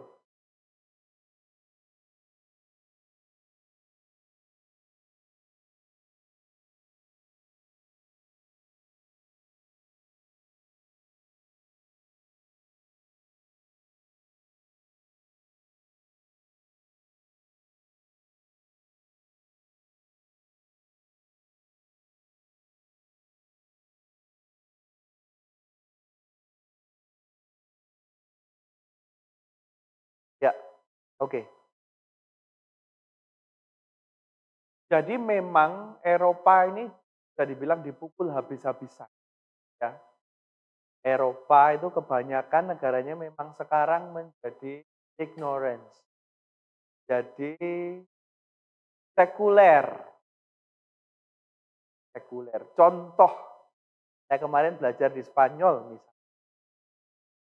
Ya, oke. Jadi memang Eropa ini bisa dibilang dipukul habis-habisan. Ya. Eropa itu kebanyakan negaranya memang sekarang menjadi ignorance. Jadi sekuler. Sekuler. Contoh, saya kemarin belajar di Spanyol misalnya.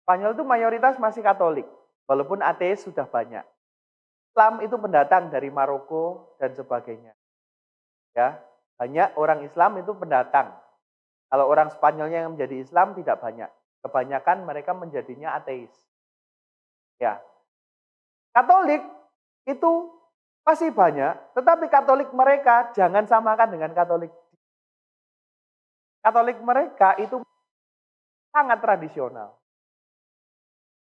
Spanyol itu mayoritas masih Katolik, walaupun ateis sudah banyak. Islam itu pendatang dari Maroko dan sebagainya. Ya, banyak orang Islam itu pendatang. Kalau orang Spanyolnya yang menjadi Islam tidak banyak. Kebanyakan mereka menjadinya ateis. Ya. Katolik itu masih banyak, tetapi Katolik mereka jangan samakan dengan Katolik. Katolik mereka itu sangat tradisional.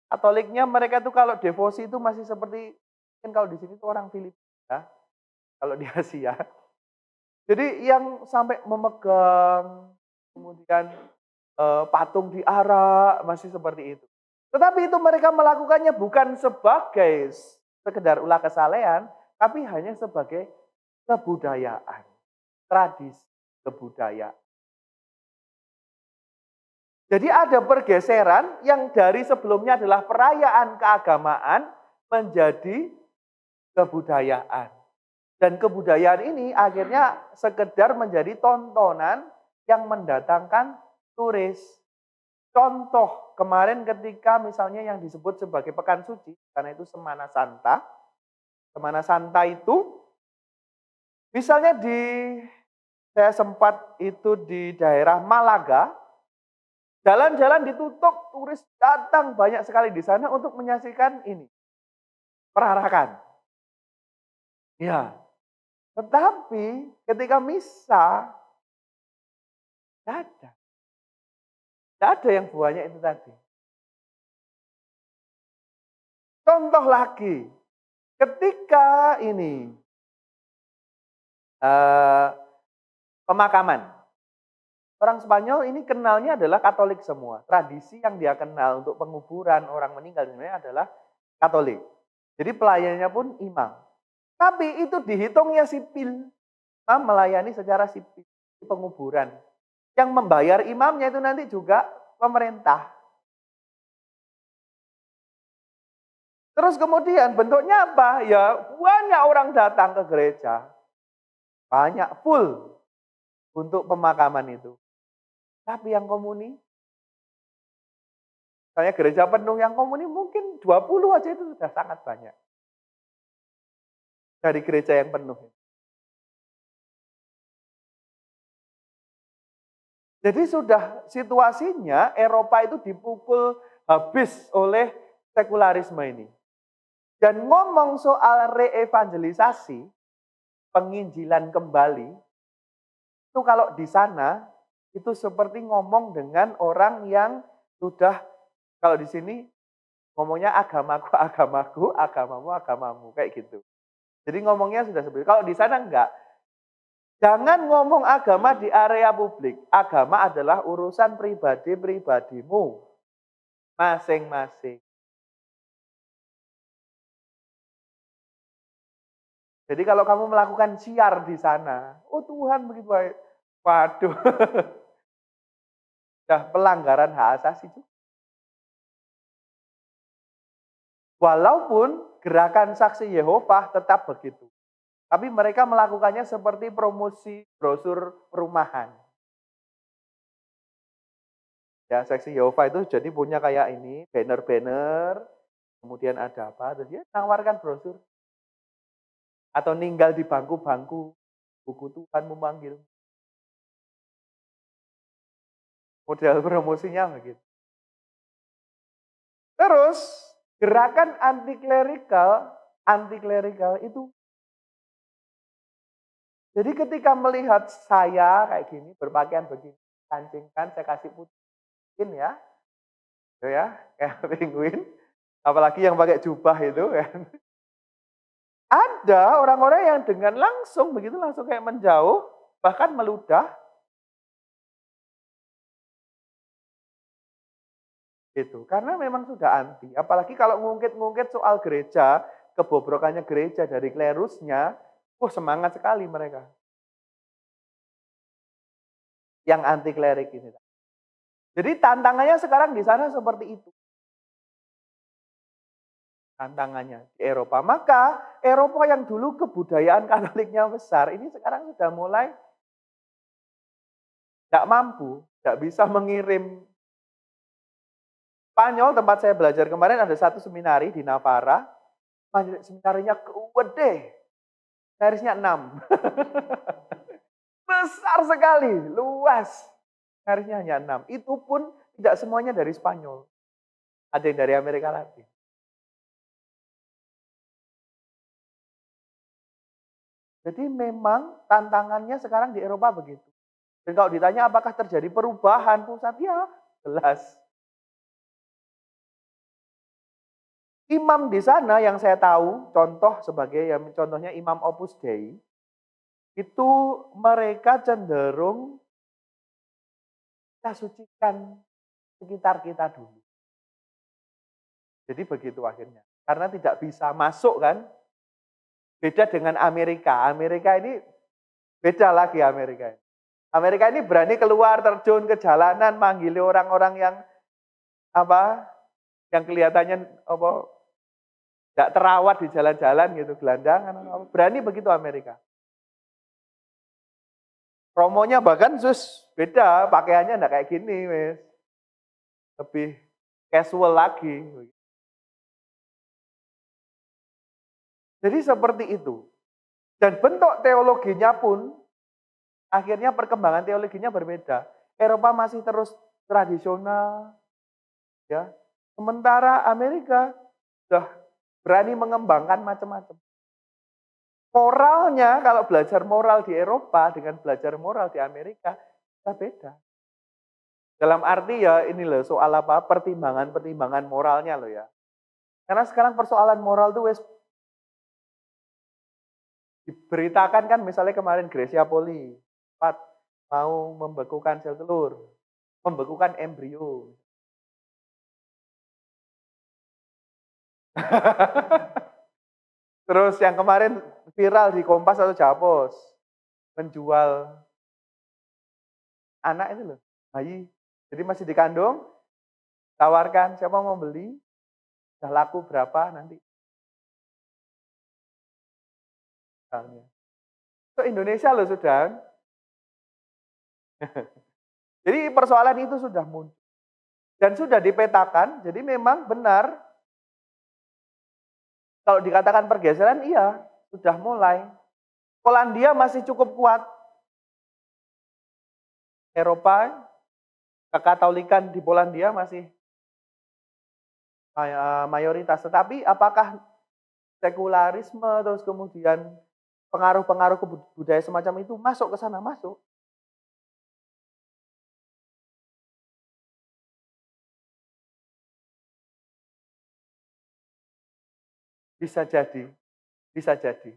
Katoliknya mereka itu kalau devosi itu masih seperti mungkin kalau di sini tuh orang Filipina, kalau di Asia. Jadi yang sampai memegang kemudian patung diarak masih seperti itu. Tetapi itu mereka melakukannya bukan sebagai sekedar ulah kesalehan, tapi hanya sebagai kebudayaan, tradisi kebudayaan. Jadi ada pergeseran yang dari sebelumnya adalah perayaan keagamaan menjadi kebudayaan. Dan kebudayaan ini akhirnya sekedar menjadi tontonan yang mendatangkan turis. Contoh kemarin ketika misalnya yang disebut sebagai Pekan Suci, karena itu Semana Santa. Semana Santa itu misalnya saya sempat itu di daerah Malaga, jalan-jalan ditutup, turis datang banyak sekali di sana untuk menyaksikan ini, perarakan. Ya, tetapi ketika misa, tidak ada. Tidak ada yang buahnya itu tadi. Contoh lagi, ketika ini pemakaman. Orang Spanyol ini kenalnya adalah Katolik semua. Tradisi yang dia kenal untuk penguburan orang meninggal sebenarnya adalah Katolik. Jadi pelayannya pun imam. Tapi itu dihitungnya sipil. Imam melayani secara sipil penguburan. Yang membayar imamnya itu nanti juga pemerintah. Terus kemudian bentuknya apa? Ya banyak orang datang ke gereja. Banyak full untuk pemakaman itu. Tapi yang komuni, misalnya gereja penuh yang komuni mungkin 20 aja itu sudah sangat banyak. Dari gereja yang penuh. Jadi sudah situasinya Eropa itu dipukul habis oleh sekularisme ini. Dan ngomong soal reevangelisasi, penginjilan kembali, itu kalau di sana itu seperti ngomong dengan orang yang sudah, kalau di sini Ngomongnya agamaku, agamaku, agamamu, agamamu, kayak gitu. Jadi ngomongnya sudah seperti itu. Kalau di sana enggak. Jangan ngomong agama di area publik. Agama adalah urusan pribadi-pribadimu masing-masing. Jadi kalau kamu melakukan siar di sana, oh Tuhan begitu baik. Waduh, sudah pelanggaran hak asasi itu. Walaupun gerakan saksi Yehova tetap begitu. Tapi mereka melakukannya seperti promosi brosur perumahan. Ya, saksi Yehova itu jadi punya kayak ini, banner-banner, kemudian ada apa, terus dia tawarkan brosur. Atau ninggal di bangku-bangku, buku Tuhan memanggil. Model promosinya begitu. Terus, gerakan anti-klerikal itu. Jadi ketika melihat saya kayak gini, berpakaian begini, kancingkan, saya kasih putihin ya. Gitu ya, kayak penguin. Apalagi yang pakai jubah itu kan. Ada orang-orang yang dengan langsung kayak menjauh, bahkan meludah. Gitu. Karena memang sudah anti. Apalagi kalau ngungkit-ngungkit soal gereja, kebobrokannya gereja dari klerusnya, semangat sekali mereka. Yang anti klerik ini. Jadi tantangannya sekarang di sana seperti itu. Tantangannya di Eropa. Maka Eropa yang dulu kebudayaan Katoliknya besar, ini sekarang sudah mulai tidak mampu, tidak bisa mengirim. Spanyol tempat saya belajar kemarin ada satu seminari di Navarra, seminarinya gede, seminarisnya 6. Besar sekali, luas. Seminarisnya hanya 6. Itu pun tidak semuanya dari Spanyol. Ada yang dari Amerika Latin. Jadi memang tantangannya sekarang di Eropa begitu. Dan kalau ditanya apakah terjadi perubahan pusat, ya jelas. Imam di sana yang saya tahu, contohnya Imam Opus Dei, itu mereka cenderung kita sucikan sekitar kita dulu. Jadi begitu akhirnya. Karena tidak bisa masuk kan, beda dengan Amerika. Amerika ini beda lagi Amerika. Amerika ini berani keluar terjun ke jalanan, manggil orang-orang yang kelihatannya tidak terawat di jalan-jalan gitu, gelandangan. Berani begitu Amerika. Promonya bahkan beda, pakaiannya enggak kayak gini, wes. Lebih casual lagi. Jadi seperti itu. Dan bentuk teologinya pun, akhirnya perkembangan teologinya berbeda. Eropa masih terus tradisional, ya. Sementara Amerika sudah berani mengembangkan macam-macam. Moralnya, kalau belajar moral di Eropa dengan belajar moral di Amerika, kita beda. Dalam arti ya ini loh soal pertimbangan-pertimbangan moralnya loh ya. Karena sekarang persoalan moral tuh wes diberitakan kan misalnya kemarin Gracia Poli, mau membekukan sel telur, membekukan embrio. Terus yang kemarin viral di Kompas atau Japos, menjual anak itu loh, bayi. Jadi masih dikandung, tawarkan siapa mau beli, udah laku berapa nanti. Itu Indonesia loh sudah. Jadi persoalan itu sudah muncul. Dan sudah dipetakan, jadi memang benar. Kalau dikatakan pergeseran, iya, sudah mulai. Polandia masih cukup kuat. Eropa, kekatolikan di Polandia masih mayoritas. Tetapi apakah sekularisme, terus kemudian pengaruh-pengaruh budaya semacam itu masuk ke sana? Masuk. Bisa jadi, bisa jadi,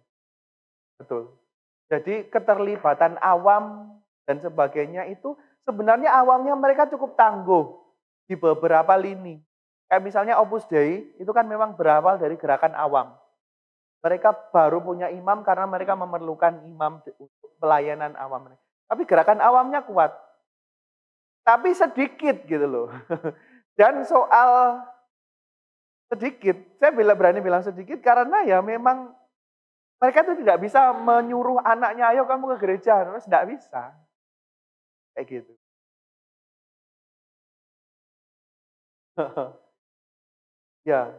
betul. Jadi keterlibatan awam dan sebagainya itu sebenarnya awamnya mereka cukup tangguh di beberapa lini. Kayak misalnya Opus Dei itu kan memang berawal dari gerakan awam. Mereka baru punya imam karena mereka memerlukan imam untuk pelayanan awam. Tapi gerakan awamnya kuat. Tapi sedikit gitu loh. Dan soal sedikit, saya berani bilang sedikit karena ya memang mereka tuh tidak bisa menyuruh anaknya, ayo kamu ke gereja, terus tidak bisa. Kayak gitu. Ya,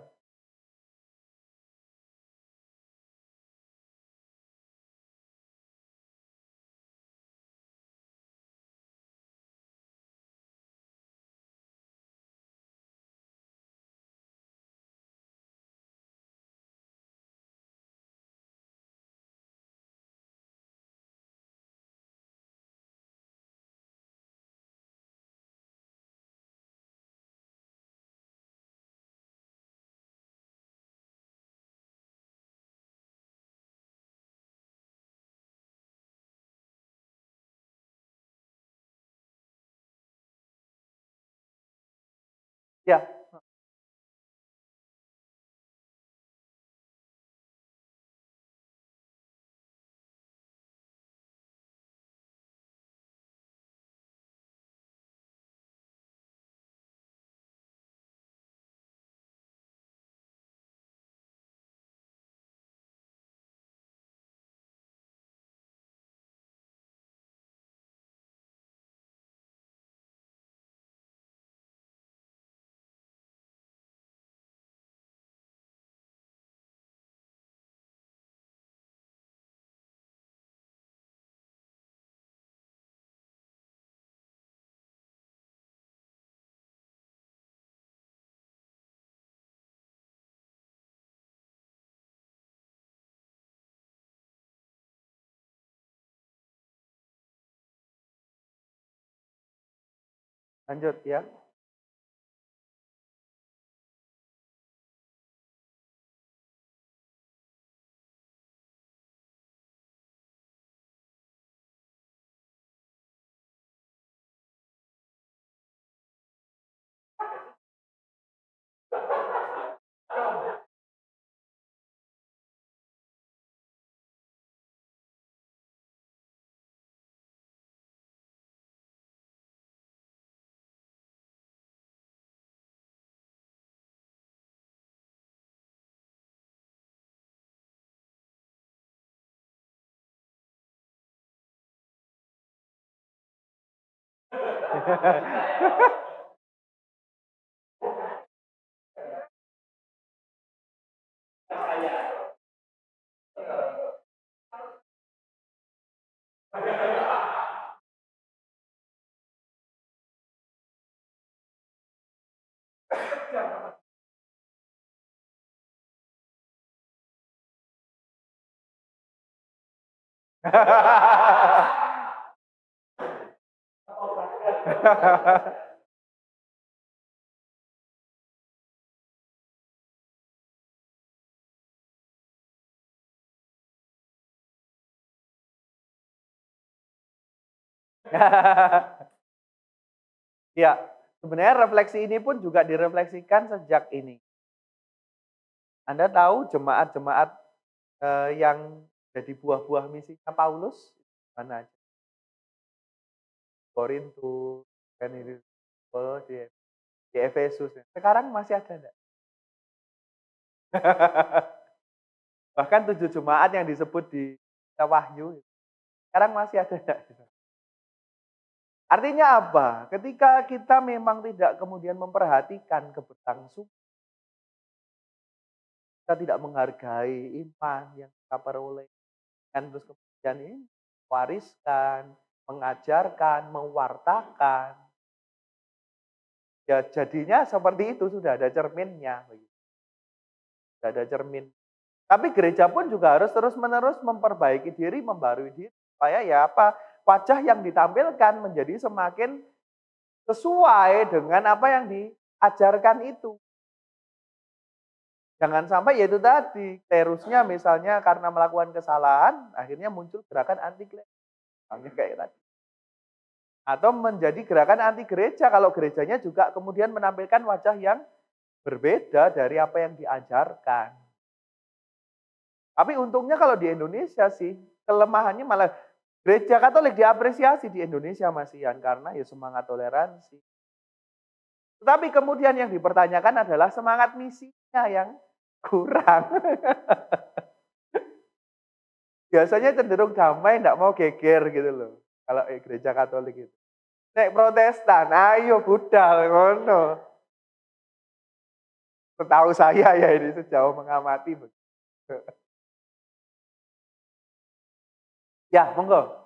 ya. Lanjut ya. Ya, sebenarnya refleksi ini pun juga direfleksikan sejak ini. Anda tahu jemaat-jemaat yang jadi buah-buah misinya Paulus mana aja? Korintus, kan ini di Efesus. Sekarang masih ada enggak? Bahkan 7 jemaat yang disebut di Wahyu, sekarang masih ada enggak? Artinya apa? Ketika kita memang tidak kemudian memperhatikan keberlangsungan, kita tidak menghargai iman yang kita peroleh, dan terus kemudian ini wariskan, mengajarkan, mewartakan, ya jadinya seperti itu, sudah ada cerminnya. Sudah ada cermin. Tapi gereja pun juga harus terus-menerus memperbaiki diri, membarui diri. Supaya ya apa, wajah yang ditampilkan menjadi semakin sesuai dengan apa yang diajarkan itu. Jangan sampai ya itu tadi, terusnya misalnya karena melakukan kesalahan, akhirnya muncul gerakan anti gereja. Misalnya kayak tadi. Atau menjadi gerakan anti gereja, kalau gerejanya juga kemudian menampilkan wajah yang berbeda dari apa yang diajarkan. Tapi untungnya kalau di Indonesia sih, kelemahannya malah gereja Katolik diapresiasi di Indonesia Mas Ian, karena ya semangat toleransi. Tetapi kemudian yang dipertanyakan adalah semangat misinya yang kurang. Biasanya cenderung damai, enggak mau geger gitu loh. Kalau gereja Katolik itu. Nek Protestan, ayo budal ngono. Setahu saya ya ini sejauh mengamati. Ya, monggo.